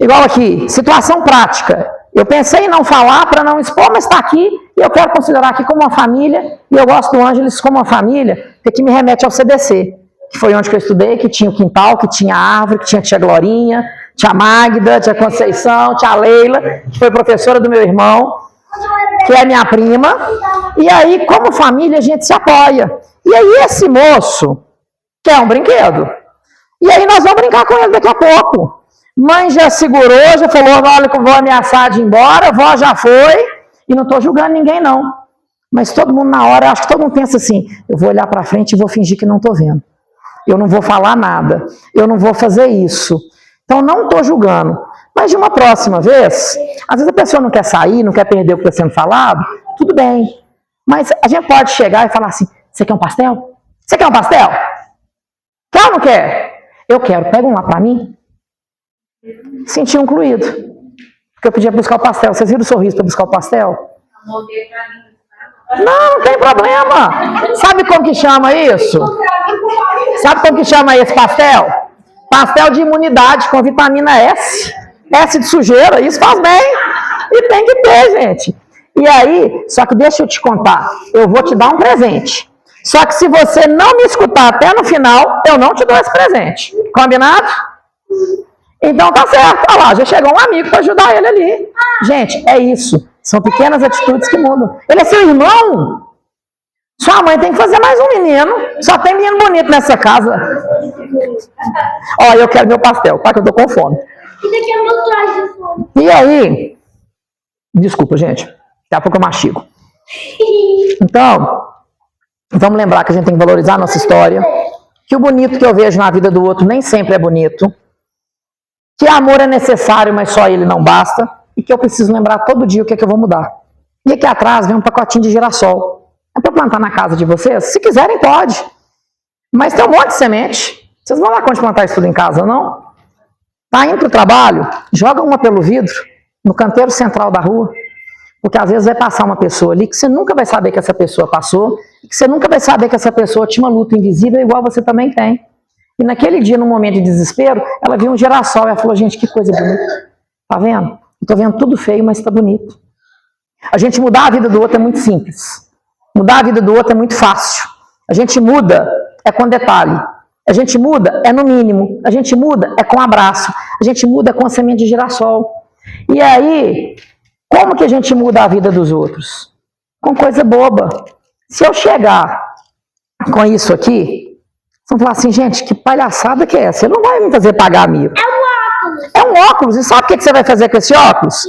Igual aqui, situação prática. Eu pensei em não falar para não expor, mas está aqui e eu quero considerar aqui como uma família, e eu gosto do Ângeles como uma família, que aqui me remete ao CDC, que foi onde que eu estudei, que tinha o quintal, que tinha árvore, que tinha a tia Glorinha, tia Magda, tia Conceição, tia Leila, que foi professora do meu irmão, que é minha prima, e aí, como família, a gente se apoia. E aí, esse moço quer um brinquedo. E aí, nós vamos brincar com ele daqui a pouco. Mãe já segurou, já falou, olha que eu vou ameaçar de ir embora, vó já foi, e não estou julgando ninguém, não. Mas todo mundo na hora, acho que todo mundo pensa assim, eu vou olhar para frente e vou fingir que não estou vendo. Eu não vou falar nada, eu não vou fazer isso. Então, não estou julgando. Mas de uma próxima vez, às vezes a pessoa não quer sair, não quer perder o que está sendo falado, tudo bem. Mas a gente pode chegar e falar assim, você quer um pastel? Você quer um pastel? Quer ou não quer? Eu quero, pega um lá para mim. Senti incluído. Porque eu podia buscar o pastel. Vocês viram o sorriso para buscar o pastel? Não tem problema. Sabe como que chama isso? Sabe como que chama esse pastel? Pastel de imunidade com vitamina S. S de sujeira, isso faz bem. E tem que ter, gente. E aí, só que deixa eu te contar, eu vou te dar um presente. Só que se você não me escutar até no final, eu não te dou esse presente. Combinado? Então tá certo. Olha lá, já chegou um amigo para ajudar ele ali. Gente, é isso. São pequenas atitudes que mudam. Ele é seu irmão. Sua mãe tem que fazer mais um menino. Só tem menino bonito nessa casa. Ó, eu quero meu pastel, tá? Que eu tô com fome. E aí, desculpa, gente. Daqui a pouco eu mastigo. Então, vamos lembrar que a gente tem que valorizar a nossa história. Que o bonito que eu vejo na vida do outro nem sempre é bonito. Que amor é necessário, mas só ele não basta. E que eu preciso lembrar todo dia o que é que eu vou mudar. E aqui atrás vem um pacotinho de girassol. É para plantar na casa de vocês? Se quiserem, pode. Mas tem um monte de semente. Vocês vão lá quando plantar isso tudo em casa, não? Tá indo para o trabalho? Joga uma pelo vidro, no canteiro central da rua. Porque às vezes vai passar uma pessoa ali que você nunca vai saber que essa pessoa passou. E que você nunca vai saber que essa pessoa tinha uma luta invisível igual você também tem. E naquele dia, num momento de desespero, ela viu um girassol e ela falou, gente, que coisa bonita. Tá vendo? Eu tô vendo tudo feio, mas tá bonito. A gente mudar a vida do outro é muito simples. Mudar a vida do outro é muito fácil. A gente muda é com detalhe. A gente muda é no mínimo. A gente muda é com abraço. A gente muda com a semente de girassol. E aí, como que a gente muda a vida dos outros? Com coisa boba. Se eu chegar com isso aqui, vocês vão falar assim, gente, que palhaçada que é essa? Você não vai me fazer pagar amigo. É um óculos. É um óculos. E sabe o que você vai fazer com esse óculos?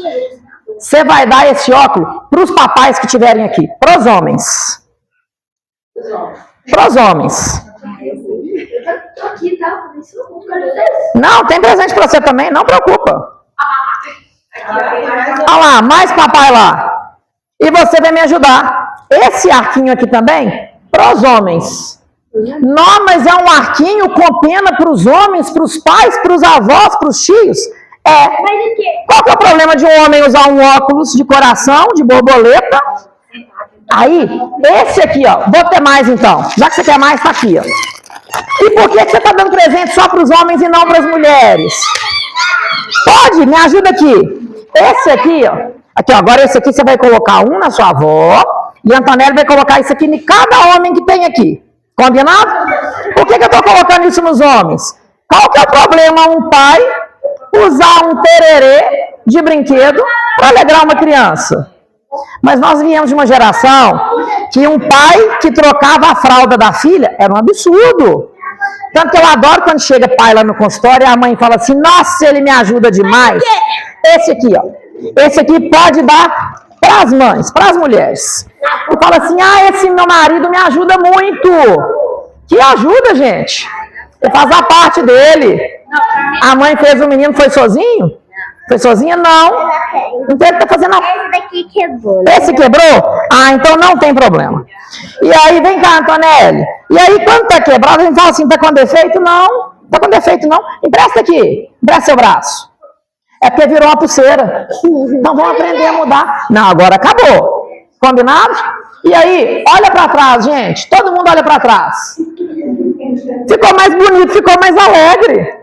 Você vai dar esse óculos para os papais que estiverem aqui. Para os homens. Para os homens. Não, tem presente para você também. Não preocupa. Olha lá, mais papai lá. E você vai me ajudar. Esse arquinho aqui também, para os homens. Não, mas é um arquinho com pena para os homens, para os pais, para os avós, para os tios. É. Mas o quê? Qual que é o problema de um homem usar um óculos de coração, de borboleta? Aí, esse aqui, ó. Vou ter mais então. Já que você quer mais, tá aqui, ó. E por que você tá dando presente só para os homens e não para as mulheres? Pode, me ajuda aqui. Esse aqui, ó. Aqui, ó. Agora esse aqui você vai colocar um na sua avó. E a Antonella vai colocar isso aqui em cada homem que tem aqui. Combinado? Por que eu estou colocando isso nos homens? Qual que é o problema um pai usar um tererê de brinquedo para alegrar uma criança? Mas nós viemos de uma geração que um pai que trocava a fralda da filha era um absurdo. Tanto que eu adoro quando chega pai lá no consultório e a mãe fala assim, nossa, ele me ajuda demais. Esse aqui, ó. Esse aqui pode dar para as mães, para as mulheres. E fala assim, esse meu marido me ajuda muito. Que ajuda, gente? Ele faz a parte dele. A mãe fez o menino, foi sozinho? Foi sozinha? Não. Então ele está fazendo a... Esse daqui quebrou. Esse quebrou? Então não tem problema. E aí, vem cá, Antonelli. E aí, quando está quebrado, a gente fala assim, está com defeito? Não. Está com defeito, não. Empresta aqui. Empresta seu braço. É porque virou uma pulseira. Então vamos aprender a mudar. Não, agora acabou. Combinado? E aí, olha para trás, gente. Todo mundo olha para trás. Ficou mais bonito, ficou mais alegre.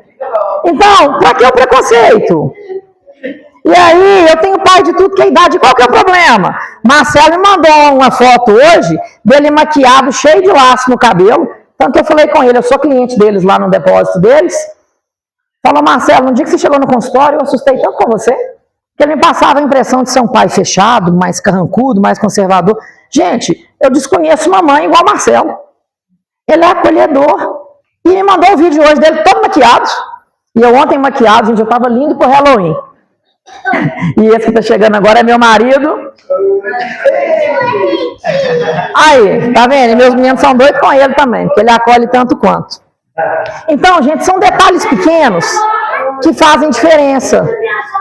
Então, para que o preconceito? E aí, eu tenho pai de tudo que é idade. Qual que é o problema? Marcelo me mandou uma foto hoje dele maquiado, cheio de laço no cabelo. Tanto que eu falei com ele, eu sou cliente deles lá no depósito deles. Falou, Marcelo, no dia que você chegou no consultório, eu assustei tanto com você, que ele me passava a impressão de ser um pai fechado, mais carrancudo, mais conservador. Gente, eu desconheço uma mãe igual Marcelo. Ele é acolhedor. E me mandou o vídeo hoje dele todo maquiado. E eu ontem maquiado, gente, eu tava lindo pro Halloween. E esse que tá chegando agora é meu marido. Aí, tá vendo? Meus meninos são doidos com ele também, porque ele acolhe tanto quanto. Então, gente, são detalhes pequenos que fazem diferença.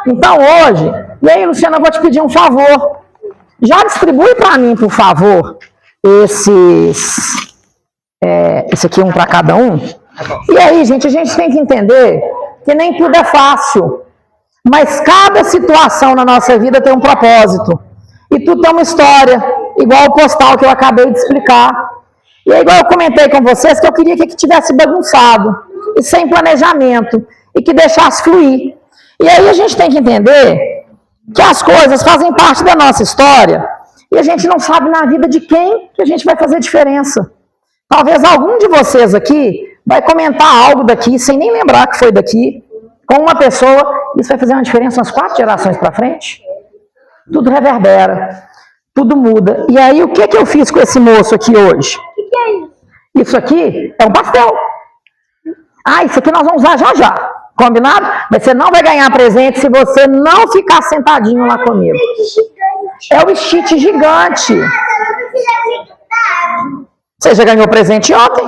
Então, hoje, e aí, Luciana, eu vou te pedir um favor. Já distribui para mim, por favor, esse aqui um para cada um. E aí, gente, a gente tem que entender que nem tudo é fácil. Mas cada situação na nossa vida tem um propósito. E tudo tem uma história, igual o postal que eu acabei de explicar. E aí, igual eu comentei com vocês, que eu queria que tivesse bagunçado, e sem planejamento, e que deixasse fluir. E aí a gente tem que entender que as coisas fazem parte da nossa história, e a gente não sabe na vida de quem que a gente vai fazer diferença. Talvez algum de vocês aqui vai comentar algo daqui, sem nem lembrar que foi daqui, com uma pessoa, isso vai fazer uma diferença umas 4 gerações para frente. Tudo reverbera, tudo muda. E aí, o que eu fiz com esse moço aqui hoje? O que é isso? Isso aqui é um pastel. Ah, isso aqui nós vamos usar já já. Combinado? Mas você não vai ganhar presente se você não ficar sentadinho lá comigo. É o Stitch gigante. Você já ganhou presente ontem?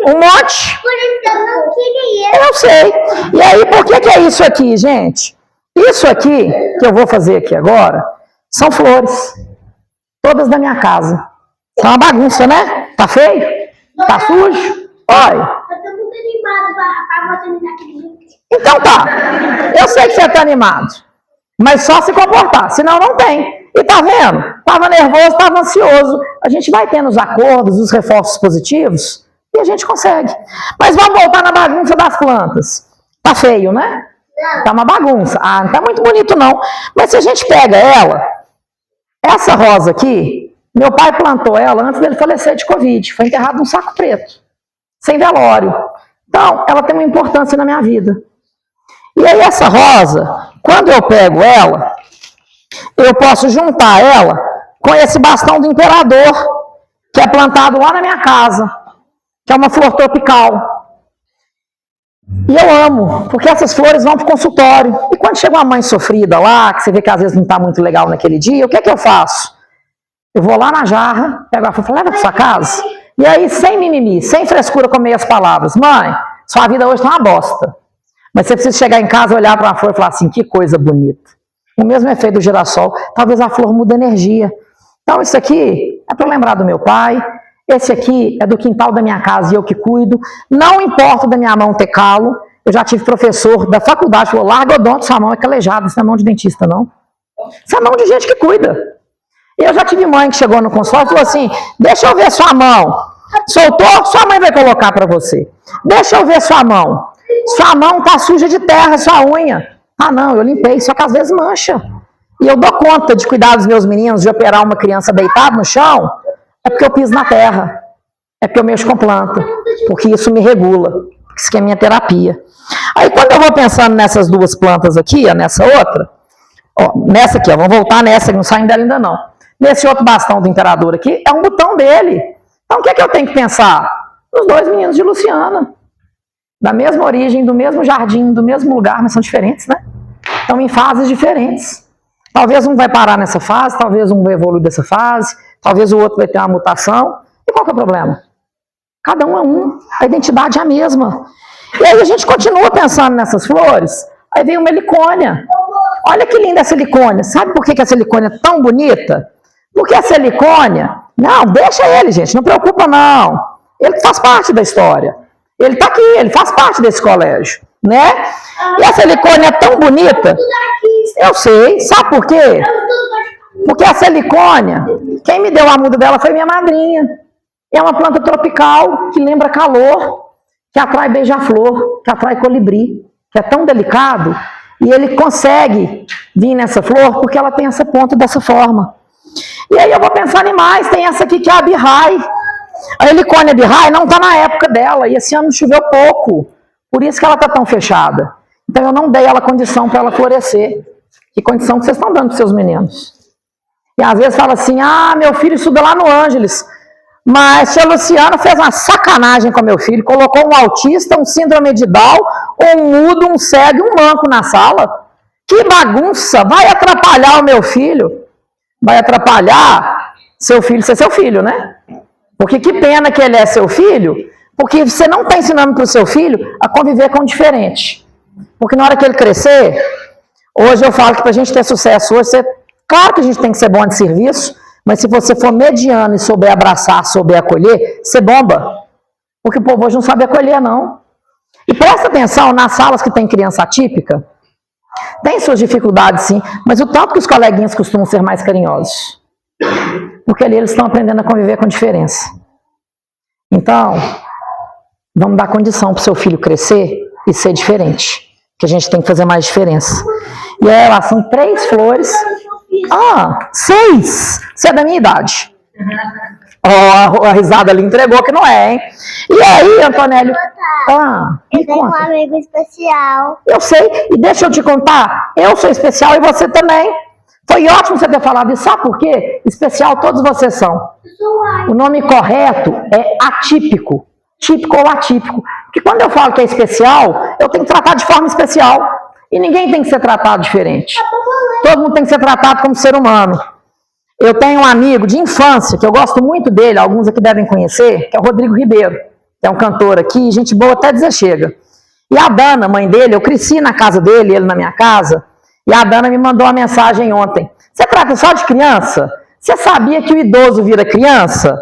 Um monte. Por isso eu não queria. Eu sei. E aí, por que é isso aqui, gente? Isso aqui, que eu vou fazer aqui agora, são flores. Todas da minha casa. Tá uma bagunça, né? Tá feio? Tá sujo? Olha. Eu tô muito animada pra você me dar aquele jeito. Então tá. Eu sei que você tá animado. Mas só se comportar, senão não tem. E tá vendo? Tava nervoso, tava ansioso. A gente vai tendo os acordos, os reforços positivos, e a gente consegue. Mas vamos voltar na bagunça das plantas. Tá feio, né? Tá uma bagunça. Ah, não tá muito bonito não. Mas se a gente pega ela, essa rosa aqui, meu pai plantou ela antes dele falecer de Covid. Foi enterrado num saco preto, sem velório. Então, ela tem uma importância na minha vida. E aí essa rosa, quando eu pego ela, eu posso juntar ela com esse bastão do imperador, que é plantado lá na minha casa, que é uma flor tropical. E eu amo, porque essas flores vão para o consultório. E quando chega uma mãe sofrida lá, que você vê que às vezes não está muito legal naquele dia, o que é que eu faço? Eu vou lá na jarra, pego a flor e falo, leva para sua casa. E aí, sem mimimi, sem frescura com meias palavras. Mãe, sua vida hoje está uma bosta. Mas você precisa chegar em casa, olhar para uma flor e falar assim, que coisa bonita. O mesmo efeito do girassol, talvez a flor mude energia. Então isso aqui é para lembrar do meu pai, esse aqui é do quintal da minha casa e eu que cuido. Não importa da minha mão ter calo, eu já tive professor da faculdade, falou, larga odonto, sua mão é calejada, isso não é mão de dentista não. Isso é mão de gente que cuida. Eu já tive mãe que chegou no consultório e falou assim, deixa eu ver sua mão. Soltou, sua mãe vai colocar para você. Deixa eu ver sua mão. Sua mão tá suja de terra, sua unha. Ah não, eu limpei, só que às vezes mancha. E eu dou conta de cuidar dos meus meninos, de operar uma criança deitada no chão, é porque eu piso na terra. É porque eu mexo com planta. Porque isso me regula. Isso que é minha terapia. Aí quando eu vou pensando nessas duas plantas aqui, ó, nessa outra, ó, nessa aqui, ó, vamos voltar nessa, que não saem dela ainda não. Nesse outro bastão do imperador aqui, é um botão dele. Então o que é que eu tenho que pensar? Os 2 meninos de Luciana. Da mesma origem, do mesmo jardim, do mesmo lugar, mas são diferentes, né? Estão em fases diferentes. Talvez um vai parar nessa fase, talvez um vai evoluir dessa fase, talvez o outro vai ter uma mutação. E qual que é o problema? Cada um é um, a identidade é a mesma. E aí a gente continua pensando nessas flores, aí vem uma helicônia. Olha que linda essa helicônia. Sabe por que essa helicônia é tão bonita? Porque essa helicônia, não, deixa ele, gente, não preocupa não. Ele faz parte da história. Ele está aqui, ele faz parte desse colégio, né? E essa helicônia é tão bonita. Eu sei, sabe por quê? Porque essa helicônia, Quem me deu a muda dela foi minha madrinha. É uma planta tropical que lembra calor, que atrai beija-flor, que atrai colibri, que é tão delicado, e ele consegue vir nessa flor porque ela tem essa ponta dessa forma. E aí eu vou pensar em mais, tem essa aqui que é a Abihai. A Helicônia Abihai não está na época dela, e esse ano choveu pouco, por isso que ela está tão fechada. Então eu não dei ela condição para ela florescer. Que condição que vocês estão dando para seus meninos? E às vezes fala assim, meu filho estuda lá no Ângeles, mas o Luciano fez uma sacanagem com meu filho, colocou um autista, um síndrome de Down, um mudo, um cego e um manco na sala. Que bagunça! Vai atrapalhar o meu filho. Vai atrapalhar seu filho ser seu filho, né? Porque que pena que ele é seu filho, porque você não está ensinando para o seu filho a conviver com o diferente. Porque na hora que ele crescer, hoje eu falo que para a gente ter sucesso hoje, claro que a gente tem que ser bom de serviço, mas se você for mediano e souber abraçar, souber acolher, você bomba. Porque o povo hoje não sabe acolher, não. E presta atenção, nas salas que tem criança atípica, tem suas dificuldades sim, mas o tanto que os coleguinhas costumam ser mais carinhosos. Porque ali eles estão aprendendo a conviver com diferença. Então, vamos dar condição para o seu filho crescer e ser diferente. Que a gente tem que fazer mais diferença. E aí, lá são 3 flores. 6! Você é da minha idade. A risada ali entregou que não é, hein? E aí, Antonélio? Eu tenho um amigo especial. Eu sei, e deixa eu te contar, eu sou especial e você também. Foi ótimo você ter falado isso, sabe por quê? Especial todos vocês são. O nome correto é atípico, típico ou atípico. Porque quando eu falo que é especial, eu tenho que tratar de forma especial. E ninguém tem que ser tratado diferente. Todo mundo tem que ser tratado como ser humano. Eu tenho um amigo de infância, que eu gosto muito dele, alguns aqui devem conhecer, que é o Rodrigo Ribeiro, que é um cantor aqui, gente boa até dizer chega. E a Dana, mãe dele, eu cresci na casa dele, ele na minha casa, e a Dana me mandou uma mensagem ontem. Você trata só de criança? Você sabia que o idoso vira criança?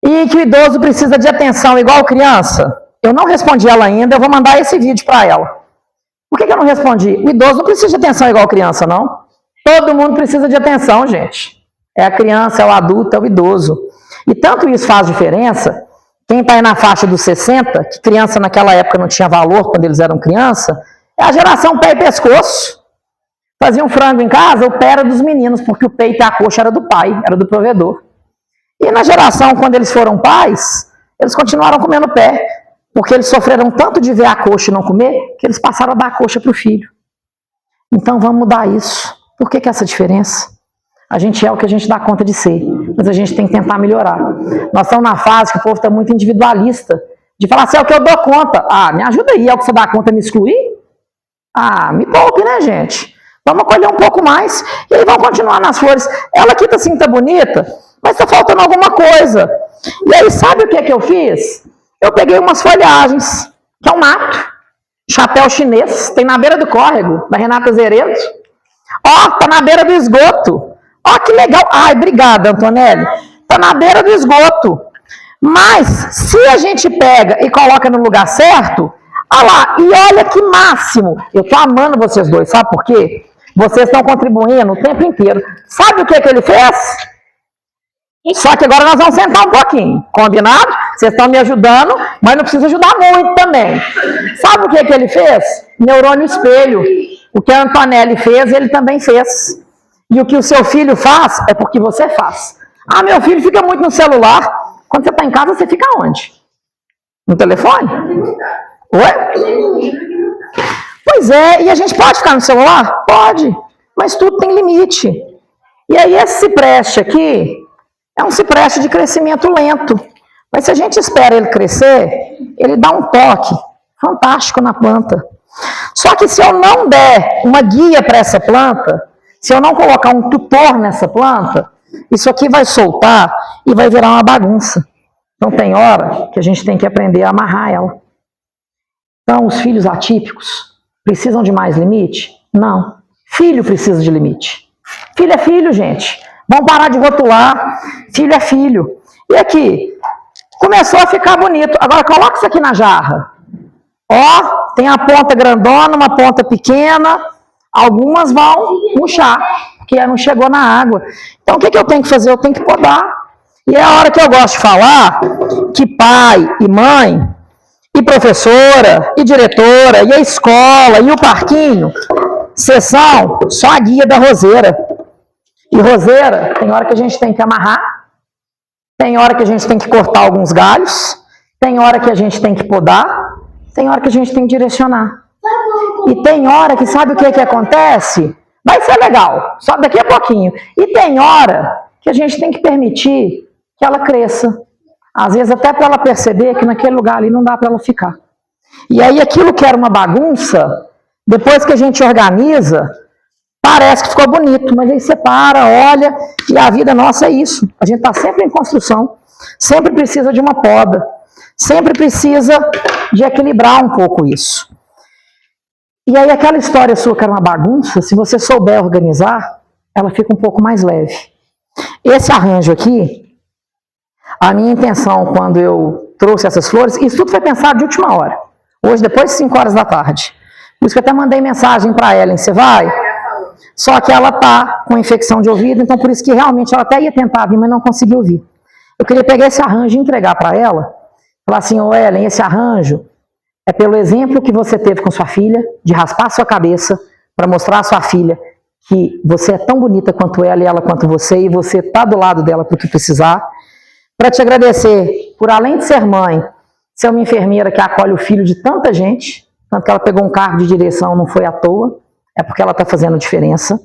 E que o idoso precisa de atenção igual criança? Eu não respondi ela ainda, eu vou mandar esse vídeo para ela. Por que eu não respondi? O idoso não precisa de atenção igual criança, não. Todo mundo precisa de atenção, gente. É a criança, é o adulto, é o idoso. E tanto isso faz diferença, quem está aí na faixa dos 60, que criança naquela época não tinha valor quando eles eram criança, é a geração pé e pescoço. Fazia um frango em casa, o pé era dos meninos, porque o peito e a coxa era do pai, era do provedor. E na geração, quando eles foram pais, eles continuaram comendo pé, porque eles sofreram tanto de ver a coxa e não comer, que eles passaram a dar a coxa para o filho. Então vamos mudar isso. Por que essa diferença? A gente é o que a gente dá conta de ser, mas a gente tem que tentar melhorar. Nós estamos na fase que o povo está muito individualista, de falar assim, é o que eu dou conta. Me ajuda aí, é o que você dá conta, me excluir? Me poupe, né, gente? Vamos acolher um pouco mais, e aí vamos continuar nas flores. Ela aqui assim, tá bonita, mas está faltando alguma coisa. E aí, sabe o que eu fiz? Eu peguei umas folhagens, que é um mato, chapéu chinês, tem na beira do córrego, da Renata Zeredo. Tá na beira do esgoto. Que legal. Obrigada, Antonelli. Tá na beira do esgoto. Mas, se a gente pega e coloca no lugar certo, lá, e olha que máximo. Eu tô amando vocês dois, sabe por quê? Vocês estão contribuindo o tempo inteiro. Sabe o que ele fez? Só que agora nós vamos sentar um pouquinho, combinado? Vocês estão me ajudando, mas não precisa ajudar muito também. Sabe o que ele fez? Neurônio espelho. O que a Antonelli fez, ele também fez. E o que o seu filho faz, é porque você faz. Meu filho fica muito no celular. Quando você está em casa, você fica onde? No telefone? Oi? Pois é, e a gente pode ficar no celular? Pode, mas tudo tem limite. E aí esse cipreste aqui é um cipreste de crescimento lento. Mas se a gente espera ele crescer, ele dá um toque fantástico na planta. Só que se eu não der uma guia para essa planta, se eu não colocar um tutor nessa planta, isso aqui vai soltar e vai virar uma bagunça. Então tem hora que a gente tem que aprender a amarrar ela. Então os filhos atípicos precisam de mais limite? Não. Filho precisa de limite. Filho é filho, gente. Vamos parar de rotular. Filho é filho. E aqui, começou a ficar bonito. Agora coloca isso aqui na jarra. Tem a ponta grandona, uma ponta pequena. Algumas vão murchar. porque não chegou na água. Então, o que eu tenho que fazer? Eu tenho que podar. E é a hora que eu gosto de falar que pai e mãe, e professora, e diretora, e a escola, e o parquinho, vocês são só a guia da roseira. E roseira, tem hora que a gente tem que amarrar, tem hora que a gente tem que cortar alguns galhos, tem hora que a gente tem que podar, tem hora que a gente tem que direcionar. E tem hora que, sabe o que acontece? Vai ser legal, só daqui a pouquinho. E tem hora que a gente tem que permitir que ela cresça. Às vezes até para ela perceber que naquele lugar ali não dá para ela ficar. E aí aquilo que era uma bagunça, depois que a gente organiza, parece que ficou bonito, mas aí você para, olha, e a vida nossa é isso. A gente está sempre em construção, sempre precisa de uma poda, sempre precisa de equilibrar um pouco isso. E aí aquela história sua que era uma bagunça, se você souber organizar, ela fica um pouco mais leve. Esse arranjo aqui, a minha intenção quando eu trouxe essas flores, isso tudo foi pensado de última hora. Hoje, depois de 5 horas da tarde. Por isso que eu até mandei mensagem para a Ellen, você vai? Só que ela está com infecção de ouvido, então por isso que realmente ela até ia tentar vir, mas não conseguiu vir. Eu queria pegar esse arranjo e entregar para ela, falar assim, ô Ellen, esse arranjo é pelo exemplo que você teve com sua filha, de raspar a sua cabeça, para mostrar à sua filha que você é tão bonita quanto ela e ela quanto você, e você está do lado dela para o que precisar. Para te agradecer por, além de ser mãe, ser uma enfermeira que acolhe o filho de tanta gente, tanto que ela pegou um cargo de direção, não foi à toa, é porque ela está fazendo diferença.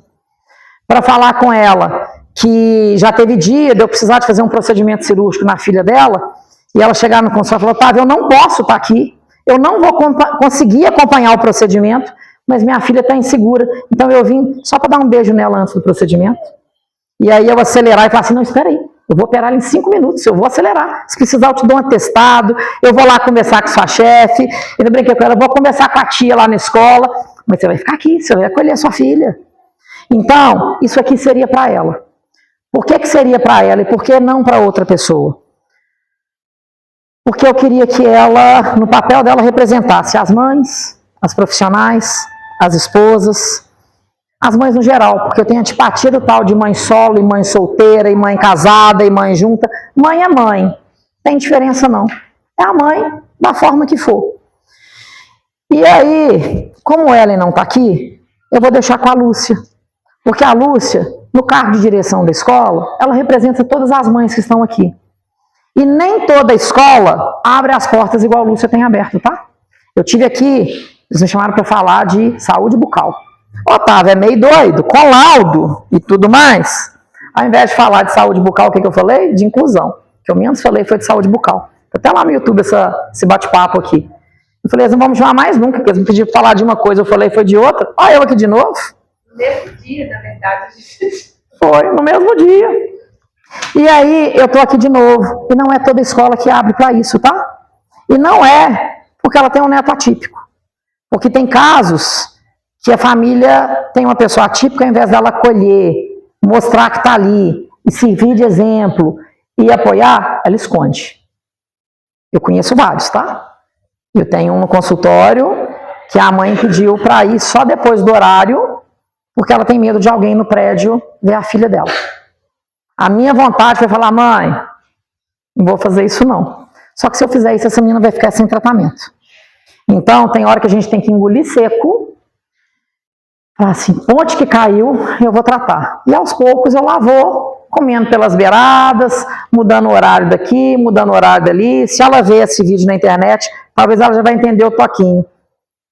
Para falar com ela que já teve dia de eu precisar de fazer um procedimento cirúrgico na filha dela, e ela chegar no consultório e falou, Otávio, eu não posso estar aqui, eu não vou conseguir acompanhar o procedimento, mas minha filha está insegura, então eu vim só para dar um beijo nela antes do procedimento. E aí eu acelerar e falar assim, não, espera aí, eu vou operar ela em 5 minutos, eu vou acelerar. Se precisar, eu te dou um atestado, eu vou lá conversar com sua chefe, eu brinquei com ela, eu vou conversar com a tia lá na escola, mas você vai ficar aqui, você vai acolher a sua filha. Então, isso aqui seria para ela. Por que seria para ela e por que não para outra pessoa? Porque eu queria que ela, no papel dela, representasse as mães, as profissionais, as esposas, as mães no geral, porque eu tenho antipatia do tal de mãe solo, e mãe solteira, e mãe casada, e mãe junta. Mãe é mãe, não tem diferença não. É a mãe da forma que for. E aí, como a Ellen não está aqui, eu vou deixar com a Lúcia. Porque a Lúcia, no cargo de direção da escola, ela representa todas as mães que estão aqui. E nem toda escola abre as portas igual a Lúcia tem aberto, tá? Eu tive aqui, eles me chamaram para falar de saúde bucal. Otávio é meio doido, com laudo e tudo mais. Ao invés de falar de saúde bucal, o que eu falei? De inclusão. O que eu menos falei foi de saúde bucal. Até lá no YouTube esse bate-papo aqui. Eu falei, eles não vão me chamar mais nunca, porque eles me pediram para falar de uma coisa, eu falei, foi de outra. Ah, eu aqui de novo? No mesmo dia, na verdade. Foi, no mesmo dia. E aí, eu tô aqui de novo. E não é toda escola que abre para isso, tá? E não é porque ela tem um neto atípico. Porque tem casos que a família tem uma pessoa atípica, ao invés dela acolher, mostrar que está ali, e servir de exemplo, e apoiar, ela esconde. Eu conheço vários, tá? Eu tenho um no consultório que a mãe pediu para ir só depois do horário, porque ela tem medo de alguém no prédio ver a filha dela. A minha vontade foi falar, mãe, não vou fazer isso não. Só que se eu fizer isso, essa menina vai ficar sem tratamento. Então, tem hora que a gente tem que engolir seco, falar assim, ponte que caiu, eu vou tratar. E aos poucos eu lá vou, comendo pelas beiradas, mudando o horário daqui, mudando o horário dali. Se ela vê esse vídeo na internet, talvez ela já vai entender o toquinho.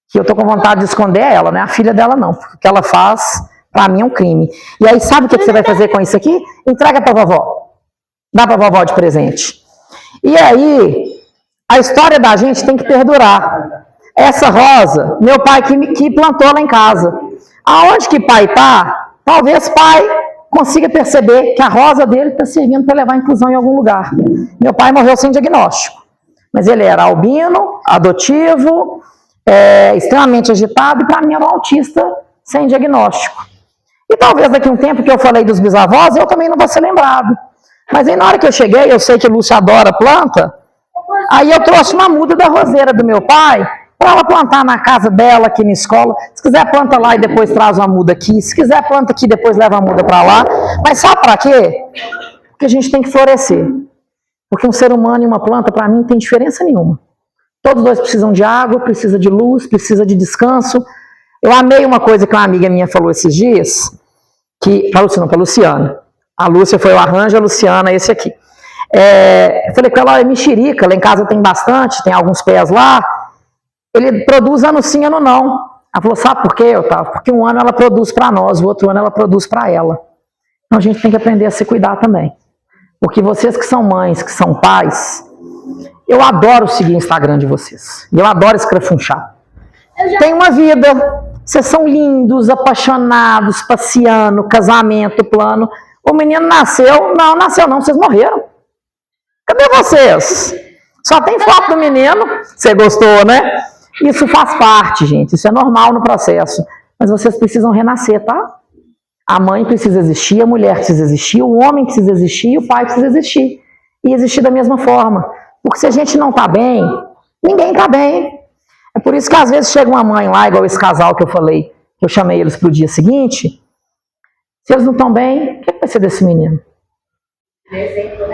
Que eu tô com vontade de esconder ela, né? A filha dela não. Porque o que ela faz, pra mim, é um crime. E aí, sabe o que você vai fazer com isso aqui? Entrega pra vovó. Dá pra vovó de presente. E aí, a história da gente tem que perdurar. Essa rosa, meu pai que plantou lá em casa. Aonde que pai tá, talvez pai consiga perceber que a rosa dele está servindo para levar a inclusão em algum lugar. Meu pai morreu sem diagnóstico, mas ele era albino, adotivo, extremamente agitado, e para mim era um autista sem diagnóstico. E talvez daqui a um tempo que eu falei dos bisavós, eu também não vou ser lembrado. Mas aí na hora que eu cheguei, eu sei que Lúcia adora planta, aí eu trouxe uma muda da roseira do meu pai, para ela plantar na casa dela, aqui na escola. Se quiser, planta lá e depois traz uma muda aqui. Se quiser, planta aqui e depois leva a muda para lá. Mas sabe para quê? Porque a gente tem que florescer. Porque um ser humano e uma planta, para mim, não tem diferença nenhuma. Todos dois precisam de água, precisa de luz, precisa de descanso. Eu amei uma coisa que uma amiga minha falou esses dias, para Luciana. A Lúcia foi o arranjo, a Luciana esse aqui. Eu falei com ela, é mexerica, lá em casa tem bastante, tem alguns pés lá. Ele produz ano sim, ano não. Ela falou, sabe por quê, Otávio? Porque um ano ela produz para nós, o outro ano ela produz para ela. Então a gente tem que aprender a se cuidar também. Porque vocês que são mães, que são pais, eu adoro seguir o Instagram de vocês. E eu adoro escrafunchar. Tem uma vida, vocês são lindos, apaixonados, passeando, casamento, plano. O menino nasceu, não, vocês morreram. Cadê vocês? Só tem foto do menino, você gostou, né? Isso faz parte, gente, isso é normal no processo. Mas vocês precisam renascer, tá? A mãe precisa existir, a mulher precisa existir, o homem precisa existir, o pai precisa existir. E existir da mesma forma. Porque se a gente não tá bem, ninguém tá bem. É por isso que às vezes chega uma mãe lá, igual esse casal que eu falei, que eu chamei eles pro dia seguinte. Se eles não estão bem, o que vai ser desse menino?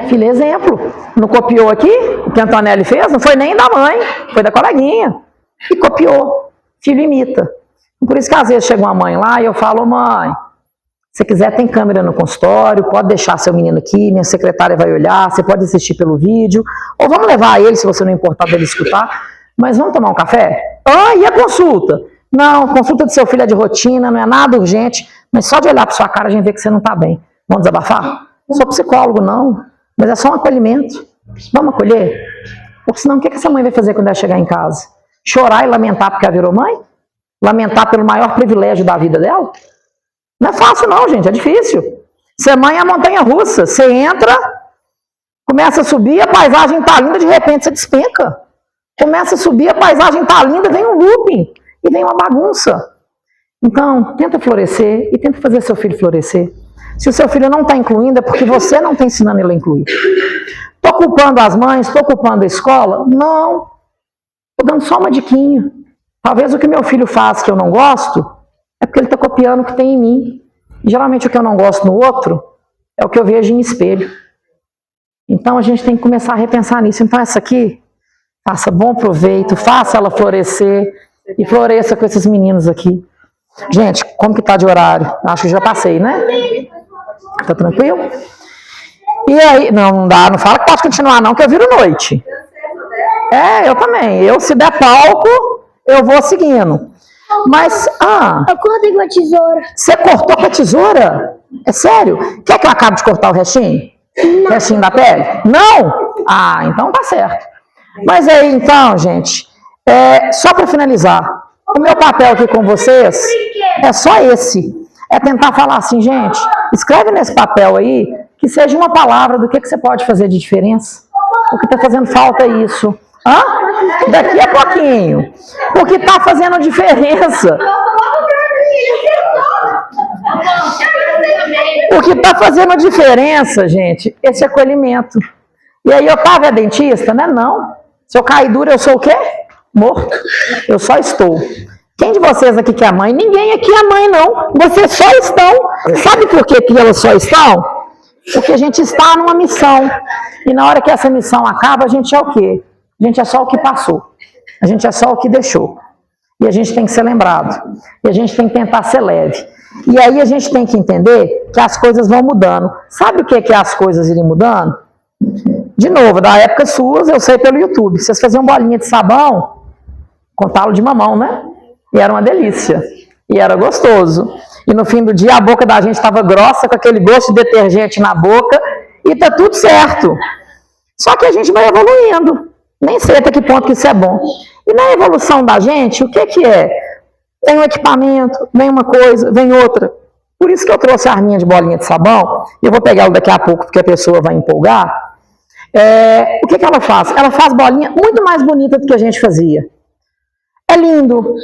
Filho exemplo. Não copiou aqui o que a Antonelli fez? Não foi nem da mãe, foi da coleguinha. E copiou. Filho imita. Por isso que às vezes chega uma mãe lá e eu falo, mãe, se quiser tem câmera no consultório, pode deixar seu menino aqui, minha secretária vai olhar, você pode assistir pelo vídeo, ou vamos levar ele, se você não importar dele escutar, mas vamos tomar um café? Ah, e a consulta? Não, a consulta do seu filho é de rotina, não é nada urgente, mas só de olhar para sua cara a gente vê que você não está bem. Vamos desabafar? Não sou psicólogo, não, mas é só um acolhimento. Vamos acolher? Porque senão o que essa mãe vai fazer quando ela chegar em casa? Chorar e lamentar porque ela virou mãe? Lamentar pelo maior privilégio da vida dela? Não é fácil não, gente, é difícil. Ser mãe é a montanha-russa. Você entra, começa a subir, a paisagem está linda, de repente você despenca. Começa a subir, a paisagem está linda, vem um looping e vem uma bagunça. Então, tenta florescer e tenta fazer seu filho florescer. Se o seu filho não está incluindo, é porque você não está ensinando ele a incluir. Estou culpando as mães, estou culpando a escola? Não. Estou dando só uma diquinha. Talvez o que meu filho faz que eu não gosto, é porque ele está copiando o que tem em mim. E, geralmente o que eu não gosto no outro, é o que eu vejo em espelho. Então a gente tem que começar a repensar nisso. Então essa aqui, faça bom proveito, faça ela florescer e floresça com esses meninos aqui. Gente, como que tá de horário? Acho que já passei, né? Tá tranquilo? E aí, não dá, não fala que pode continuar não, que eu viro noite. Eu também. Eu, se der palco, eu vou seguindo. Mas, Eu cortei com a tesoura. Você cortou com a tesoura? É sério? Quer que eu acabe de cortar o restinho? Não. Restinho da pele? Não? Ah, então tá certo. Mas aí, então, gente, só para finalizar, o meu papel aqui com vocês é só esse. É tentar falar assim, gente, escreve nesse papel aí, que seja uma palavra do que você pode fazer de diferença. O que está fazendo falta é isso. Daqui a pouquinho. Porque está fazendo diferença. O que está fazendo diferença, gente, esse acolhimento. E aí, Otávio é dentista, né? Não. Se eu cair duro, eu sou o quê? Morto. Eu só estou. Quem de vocês aqui que é mãe? Ninguém aqui é mãe, não. Vocês só estão. Sabe por que elas só estão? Porque a gente está numa missão. E na hora que essa missão acaba, a gente é o quê? A gente é só o que passou. A gente é só o que deixou. E a gente tem que ser lembrado. E a gente tem que tentar ser leve. E aí a gente tem que entender que as coisas vão mudando. Sabe o que é as coisas irem mudando? De novo, da época suas, eu sei pelo YouTube. Vocês faziam bolinha de sabão com talo de mamão, né? E era uma delícia. E era gostoso. E no fim do dia a boca da gente estava grossa, com aquele gosto de detergente na boca. E tá tudo certo. Só que a gente vai evoluindo. Nem sei até que ponto que isso é bom. E na evolução da gente, o que é? Vem um equipamento, vem uma coisa, vem outra. Por isso que eu trouxe a arminha de bolinha de sabão, e eu vou pegar ela daqui a pouco, porque a pessoa vai empolgar. O que ela faz? Ela faz bolinha muito mais bonita do que a gente fazia. É lindo,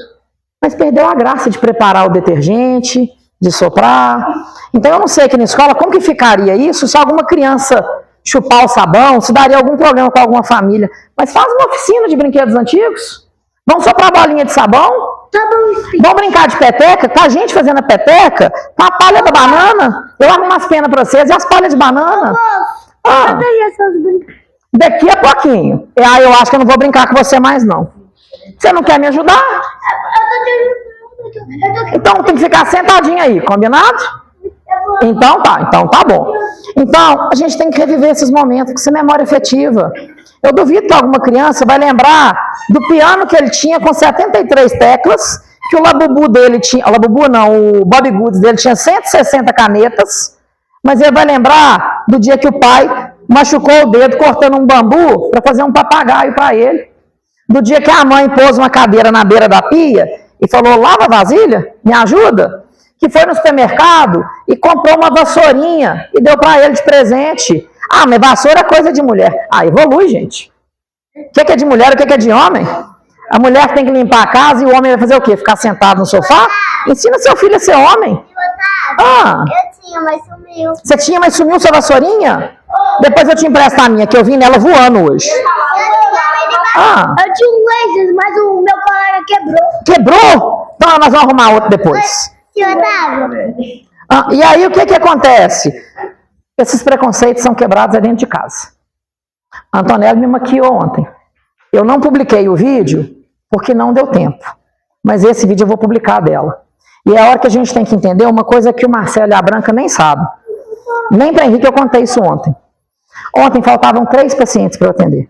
mas perdeu a graça de preparar o detergente, de soprar. Então eu não sei aqui na escola como que ficaria isso se alguma criança chupar o sabão, se daria algum problema com alguma família. Mas faz uma oficina de brinquedos antigos. Vamos soprar a bolinha de sabão? Tá bom, filho. Vamos brincar de peteca? Tá a gente fazendo a peteca? Tá a palha da banana? Eu arrumo as penas pra vocês e as palhas de banana. Ah, Cadê essas brincadeiras? daqui a pouquinho. Aí eu acho que eu não vou brincar com você mais, não. Você não quer me ajudar? Então tem que ficar sentadinho aí, combinado? Então tá bom. Então, a gente tem que reviver esses momentos, porque isso é memória afetiva. Eu duvido que alguma criança vai lembrar do piano que ele tinha com 73 teclas, que o Labubu dele tinha, o Labubu não, o Bob Goods dele tinha 160 canetas, mas ele vai lembrar do dia que o pai machucou o dedo cortando um bambu para fazer um papagaio para ele, do dia que a mãe pôs uma cadeira na beira da pia e falou, lava a vasilha, me ajuda, que foi no supermercado e comprou uma vassourinha e deu para ele de presente. Ah, mas vassoura é coisa de mulher. Ah, evolui, gente. O que é de mulher, o que é de homem? A mulher tem que limpar a casa e o homem vai fazer o quê? Ficar sentado no sofá? Ensina seu filho a ser homem. Ah, Eu tinha, mas sumiu. você tinha, mas sumiu sua vassourinha? Depois eu te empresto a minha, que eu vi nela voando hoje. Ah, Eu tinha um laser, mas o meu colega quebrou. quebrou? Então nós vamos arrumar outro depois. Tio Otávio. Ah, e aí o que acontece? Esses preconceitos são quebrados dentro de casa. A Antonella me maquiou ontem. Eu não publiquei o vídeo porque não deu tempo. Mas esse vídeo eu vou publicar dela. E é a hora que a gente tem que entender uma coisa que o Marcelo e a Branca nem sabem. Nem para Henrique eu contei isso ontem. Ontem faltavam 3 pacientes para eu atender.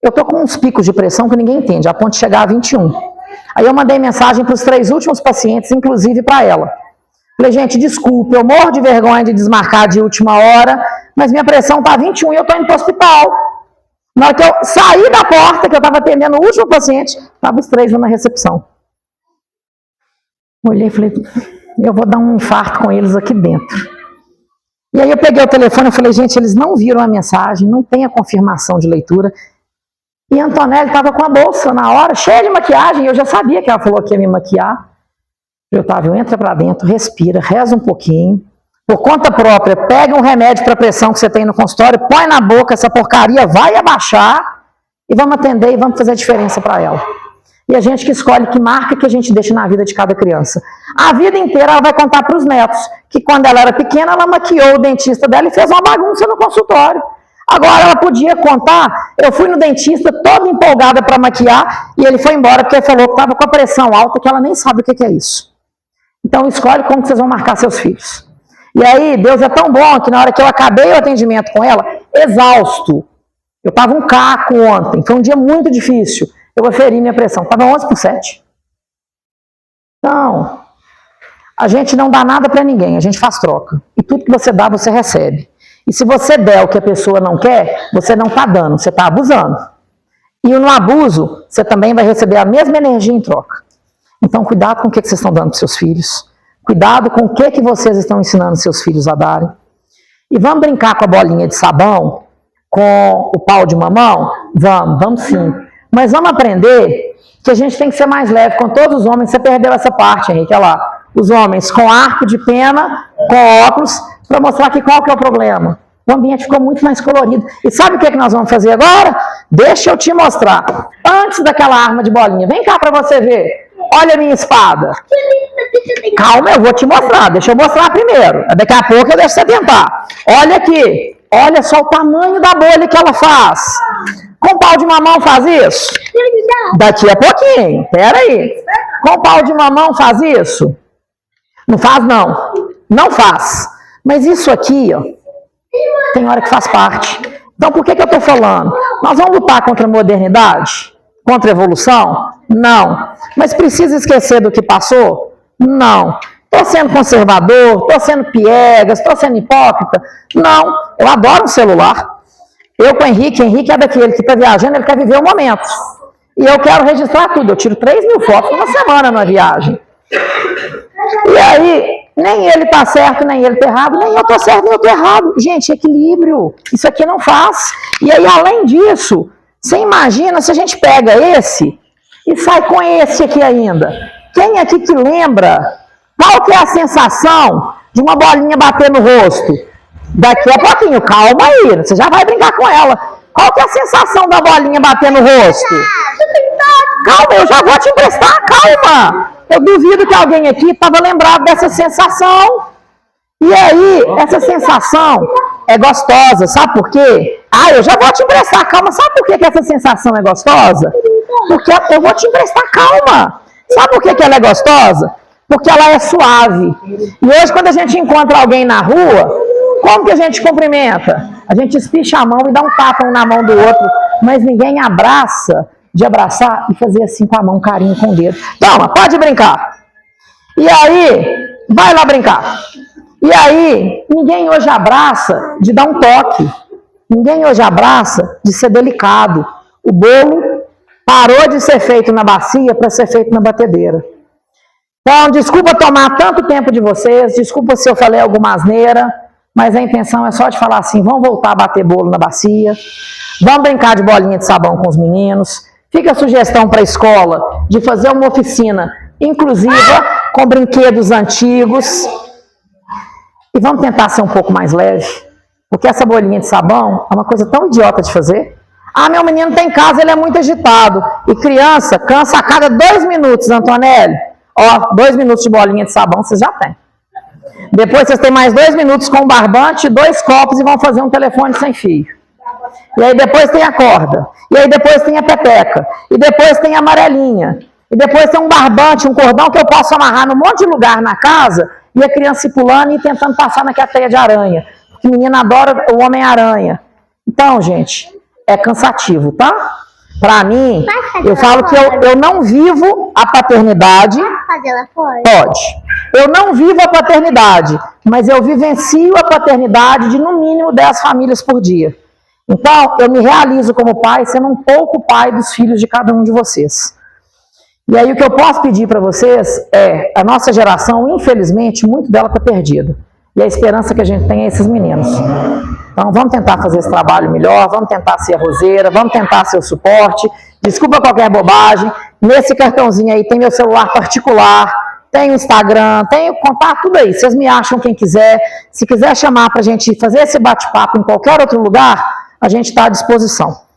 Eu tô com uns picos de pressão que ninguém entende, a ponto de chegar a 21. Aí eu mandei mensagem para os 3 últimos pacientes, inclusive para ela. Falei, gente, desculpa, eu morro de vergonha de desmarcar de última hora, mas minha pressão tá 21 e eu tô indo pro hospital. Na hora que eu saí da porta, que eu estava atendendo o último paciente, estavam os 3 lá na recepção. Olhei e falei, eu vou dar um infarto com eles aqui dentro. E aí eu peguei o telefone e falei, gente, eles não viram a mensagem, não tem a confirmação de leitura. E a Antonella estava com a bolsa na hora, cheia de maquiagem, e eu já sabia que ela falou que ia me maquiar. Otávio, entra para dentro, respira, reza um pouquinho. Por conta própria, pega um remédio para pressão que você tem no consultório, põe na boca, essa porcaria vai abaixar e vamos atender e vamos fazer a diferença para ela. E a gente que escolhe que marca que a gente deixa na vida de cada criança. A vida inteira ela vai contar para os netos que quando ela era pequena, ela maquiou o dentista dela e fez uma bagunça no consultório. Agora ela podia contar, eu fui no dentista toda empolgada para maquiar e ele foi embora porque ele falou que estava com a pressão alta, que ela nem sabe o que é isso. Então escolhe como que vocês vão marcar seus filhos. E aí, Deus é tão bom que na hora que eu acabei o atendimento com ela, exausto, eu estava um caco ontem, foi um dia muito difícil, eu aferi minha pressão, estava 11/7. Então, a gente não dá nada para ninguém, a gente faz troca. E tudo que você dá, você recebe. E se você der o que a pessoa não quer, você não está dando, você está abusando. E no abuso, você também vai receber a mesma energia em troca. Então, cuidado com o que vocês estão dando para seus filhos. Cuidado com o que vocês estão ensinando seus filhos a darem. E vamos brincar com a bolinha de sabão, com o pau de mamão? Vamos sim. Mas vamos aprender que a gente tem que ser mais leve com todos os homens. Você perdeu essa parte, Henrique, olha lá. Os homens com arco de pena, com óculos, para mostrar que qual que é o problema. O ambiente ficou muito mais colorido. E sabe o que nós vamos fazer agora? Deixa eu te mostrar. Antes daquela arma de bolinha, vem cá para você ver. Olha a minha espada. Calma, eu vou te mostrar. Deixa eu mostrar primeiro. Daqui a pouco eu deixo você tentar. Olha aqui. Olha só o tamanho da bolha que ela faz. Com pau de mamão faz isso? Daqui a pouquinho. Pera aí. Com pau de mamão faz isso? Não faz, não. Não faz. Mas isso aqui, ó, tem hora que faz parte. Então, por que eu estou falando? Nós vamos lutar contra a modernidade? Contra a evolução? Não. Mas precisa esquecer do que passou? Não. Estou sendo conservador? Estou sendo piegas? Estou sendo hipócrita? Não. Eu adoro um celular. Eu com o Henrique é daquele que está viajando, ele quer viver o momento. E eu quero registrar tudo. Eu tiro 3.000 fotos numa semana na viagem. E aí, nem ele está certo, nem ele está errado, nem eu estou certo, nem eu estou errado. Gente, equilíbrio. Isso aqui não faz. E aí, além disso, você imagina se a gente pega esse e sai com esse aqui ainda. Quem aqui que lembra qual que é a sensação de uma bolinha bater no rosto? Daqui a pouquinho, calma aí, você já vai brincar com ela. Qual que é a sensação da bolinha bater no rosto? Calma, eu já vou te emprestar, calma. Eu duvido que alguém aqui estava lembrado dessa sensação. E aí, essa sensação é gostosa, sabe por quê? Ah, eu já vou te emprestar, calma. Sabe por que essa sensação é gostosa? Porque eu vou te emprestar, calma. Sabe por que ela é gostosa? Porque ela é suave. E hoje, quando a gente encontra alguém na rua, como que a gente cumprimenta? A gente espicha a mão e dá um tapa um na mão do outro, mas ninguém abraça, de abraçar e fazer assim com a mão, carinho com o dedo. Toma, pode brincar. E aí, vai lá brincar. E aí, ninguém hoje abraça de dar um toque. Ninguém hoje abraça de ser delicado. O bolo parou de ser feito na bacia para ser feito na batedeira. Então, desculpa tomar tanto tempo de vocês, desculpa se eu falei alguma asneira, mas a intenção é só de falar assim, vamos voltar a bater bolo na bacia, vamos brincar de bolinha de sabão com os meninos. Fica a sugestão para a escola de fazer uma oficina inclusiva com brinquedos antigos. E vamos tentar ser um pouco mais leve, porque essa bolinha de sabão é uma coisa tão idiota de fazer. Ah, meu menino está em casa, ele é muito agitado. E criança cansa a cada 2 minutos, Antonelli. Ó, 2 minutos de bolinha de sabão vocês já têm. Depois vocês têm mais 2 minutos com um barbante, 2 copos e vão fazer um telefone sem fio. E aí depois tem a corda. E aí depois tem a peteca. E depois tem a amarelinha. E depois tem um barbante, um cordão que eu posso amarrar num monte de lugar na casa e a criança se pulando e tentando passar naquela teia de aranha. Porque o menino adora o Homem-Aranha. Então, gente, é cansativo, tá? Pra mim, eu falo que eu não vivo a paternidade. Pode. Eu não vivo a paternidade, mas eu vivencio a paternidade de no mínimo 10 famílias por dia. Então, eu me realizo como pai, sendo um pouco pai dos filhos de cada um de vocês. E aí o que eu posso pedir para vocês é, a nossa geração, infelizmente, muito dela está perdida. E a esperança que a gente tem é esses meninos. Então vamos tentar fazer esse trabalho melhor, vamos tentar ser a roseira, vamos tentar ser o suporte. Desculpa qualquer bobagem. Nesse cartãozinho aí tem meu celular particular, tem o Instagram, tem o contato, tudo aí. Vocês me acham quem quiser. Se quiser chamar para a gente fazer esse bate-papo em qualquer outro lugar, a gente está à disposição.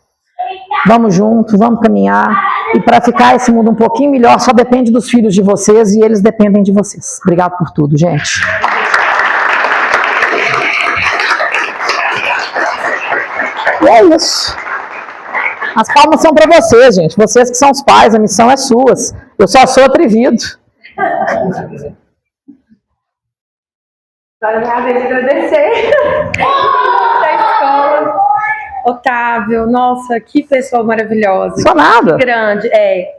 Vamos juntos, vamos caminhar. E para ficar esse mundo um pouquinho melhor, só depende dos filhos de vocês e eles dependem de vocês. Obrigado por tudo, gente. E é isso. As palmas são para vocês, gente. Vocês que são os pais, a missão é sua. Eu só sou atrevido. Agora é minha vez de agradecer da escola. Otávio, nossa, que pessoa maravilhosa. Só nada. Que grande.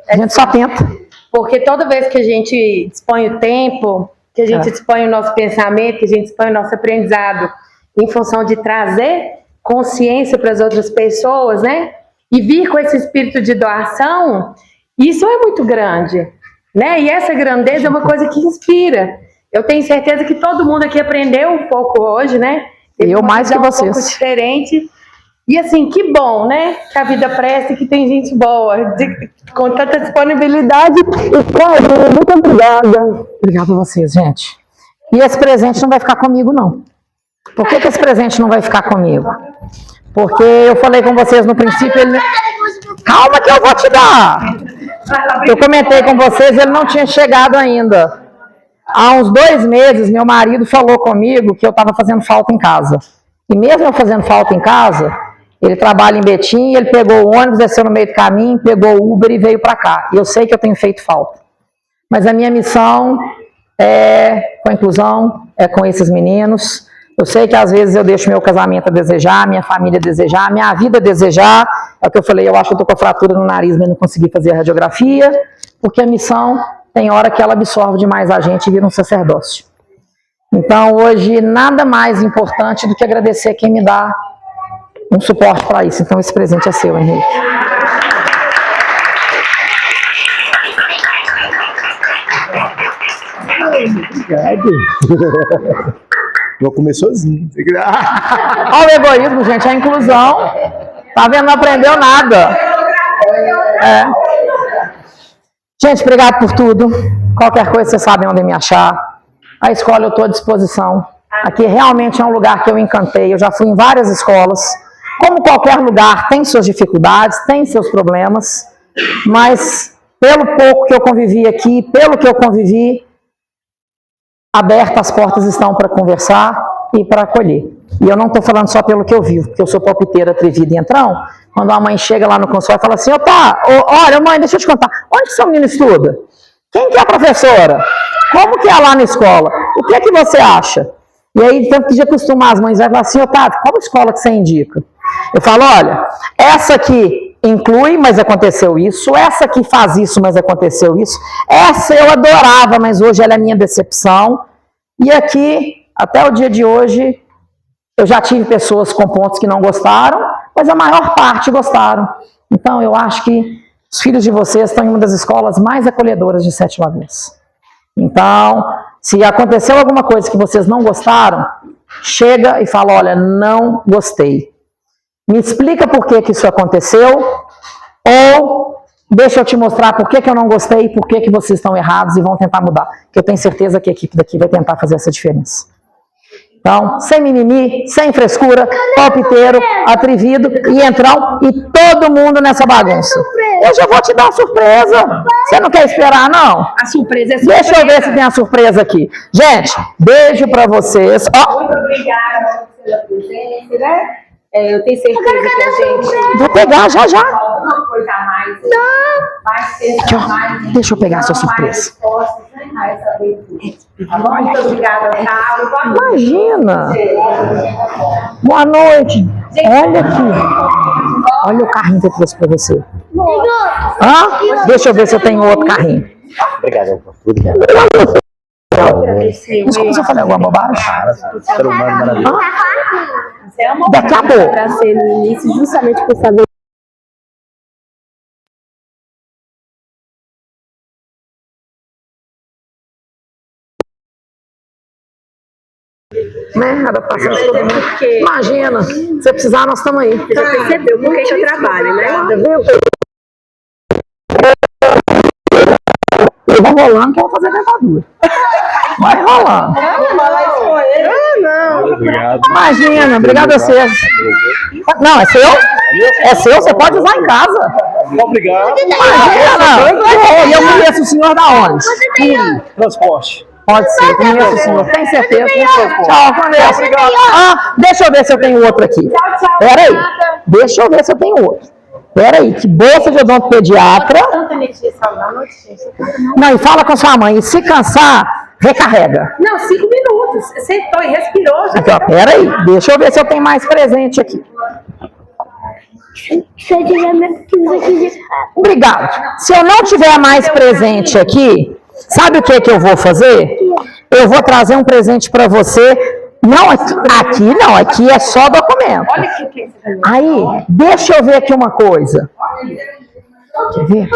A gente só tenta. Porque toda vez que a gente dispõe o tempo, que a gente dispõe o nosso pensamento, que a gente dispõe o nosso aprendizado em função de trazer consciência para as outras pessoas, né? E vir com esse espírito de doação, isso é muito grande, né? E essa grandeza é uma coisa que inspira. Eu tenho certeza que todo mundo aqui aprendeu um pouco hoje, né? Eu mais que vocês. Um pouco diferente. E assim, que bom, né? Que a vida presta e que tem gente boa, com tanta disponibilidade. Muito obrigada. Obrigada a vocês, gente. E esse presente não vai ficar comigo, não. Por que esse presente não vai ficar comigo? Porque eu falei com vocês no princípio, ele... Calma que eu vou te dar. Eu comentei com vocês, ele não tinha chegado ainda. Há uns 2 meses, meu marido falou comigo que eu estava fazendo falta em casa. E mesmo eu fazendo falta em casa, ele trabalha em Betim, ele pegou o ônibus, desceu no meio do caminho, pegou o Uber e veio para cá. E eu sei que eu tenho feito falta. Mas a minha missão é com a inclusão, é com esses meninos. Eu sei que às vezes eu deixo meu casamento a desejar, minha família a desejar, minha vida a desejar. É o que eu falei, eu acho que eu estou com a fratura no nariz, mas não consegui fazer a radiografia, porque a missão tem hora que ela absorve demais a gente e vira um sacerdócio. Então, hoje, nada mais importante do que agradecer quem me dá um suporte para isso. Então, esse presente é seu, Henrique. Obrigado. Vou comer sozinho. Olha o egoísmo, gente, a inclusão. Tá vendo? Não aprendeu nada. Gente, obrigado por tudo. Qualquer coisa, vocês sabem onde me achar. A escola eu estou à disposição. Aqui realmente é um lugar que eu encantei. Eu já fui em várias escolas. Como qualquer lugar, tem suas dificuldades, tem seus problemas. Mas pelo pouco que eu convivi aqui, pelo que eu convivi, abertas as portas estão para conversar e para acolher. E eu não estou falando só pelo que eu vivo, porque eu sou palpiteira, atrevida e entrão. Quando a mãe chega lá no consultório e fala assim, olha mãe, deixa eu te contar, onde que seu menino estuda? Quem que é a professora? Como que é lá na escola? O que é que você acha? E aí, tanto que de acostumar as mães, vai falar assim, Otávio, qual escola que você indica? Eu falo, olha, essa aqui inclui, mas aconteceu isso, essa aqui faz isso, mas aconteceu isso, essa eu adorava, mas hoje ela é minha decepção, e aqui, até o dia de hoje, eu já tive pessoas com pontos que não gostaram, mas a maior parte gostaram. Então, eu acho que os filhos de vocês estão em uma das escolas mais acolhedoras de Sete Lagoas. Então, se aconteceu alguma coisa que vocês não gostaram, chega e fala, olha, não gostei. Me explica por que isso aconteceu, ou deixa eu te mostrar por que eu não gostei, por que vocês estão errados e vão tentar mudar. Que eu tenho certeza que a equipe daqui vai tentar fazer essa diferença. Então, sem mimimi, sem frescura, palpiteiro, atrevido e entrão e todo mundo nessa bagunça. Eu já vou te dar uma surpresa. Você não quer esperar, não? A surpresa é surpresa. Deixa eu ver se tem a surpresa aqui. Gente, beijo pra vocês. Muito obrigada pela presença, né? Eu tenho certeza que a gente... Vou pegar já. Alguma coisa a mais. Mais Aqui, ó. Deixa eu pegar a sua surpresa. Tá bom? Muito obrigada, Otávio. Imagina. Boa noite. Olha aqui. Olha o carrinho que eu trouxe pra você. Deixa eu ver se eu tenho outro carrinho. Obrigado. Obrigado. Desculpa se eu falei alguma bobagem. Ser humano maravilhoso. Daqui a pouco. Para ser no início, justamente por saber. Merda, passando todo mundo. Imagina, se você precisar, nós estamos aí. Você já percebeu por que eu trabalho, né? Eu vou rolando que eu vou fazer dentadura. Vai rolando. Obrigado. Imagina, obrigado a vocês. Não, é seu? É seu, você pode usar em casa. Obrigado. Imagina. E eu conheço o senhor da onde? Transporte. Pode ser, conheço o senhor, tem certeza? Tchau, com Deus. Deixa eu ver se eu tenho outro aqui. Peraí, deixa eu ver se eu tenho outro. Peraí, que bolsa de odontopediatra. Não, e fala com a sua mãe, e se cansar, recarrega. Não, 5 minutos. Sentou e respirou. Já Aqui, ó, peraí, deixa eu ver se eu tenho mais presente aqui. Se eu tiver aqui. Obrigado. Se eu não tiver mais presente aqui, sabe o que eu vou fazer? Eu vou trazer um presente para você. Não, aqui não, aqui é só documento. Olha aqui o que você falou. Aí, deixa eu ver aqui uma coisa. Quer ver?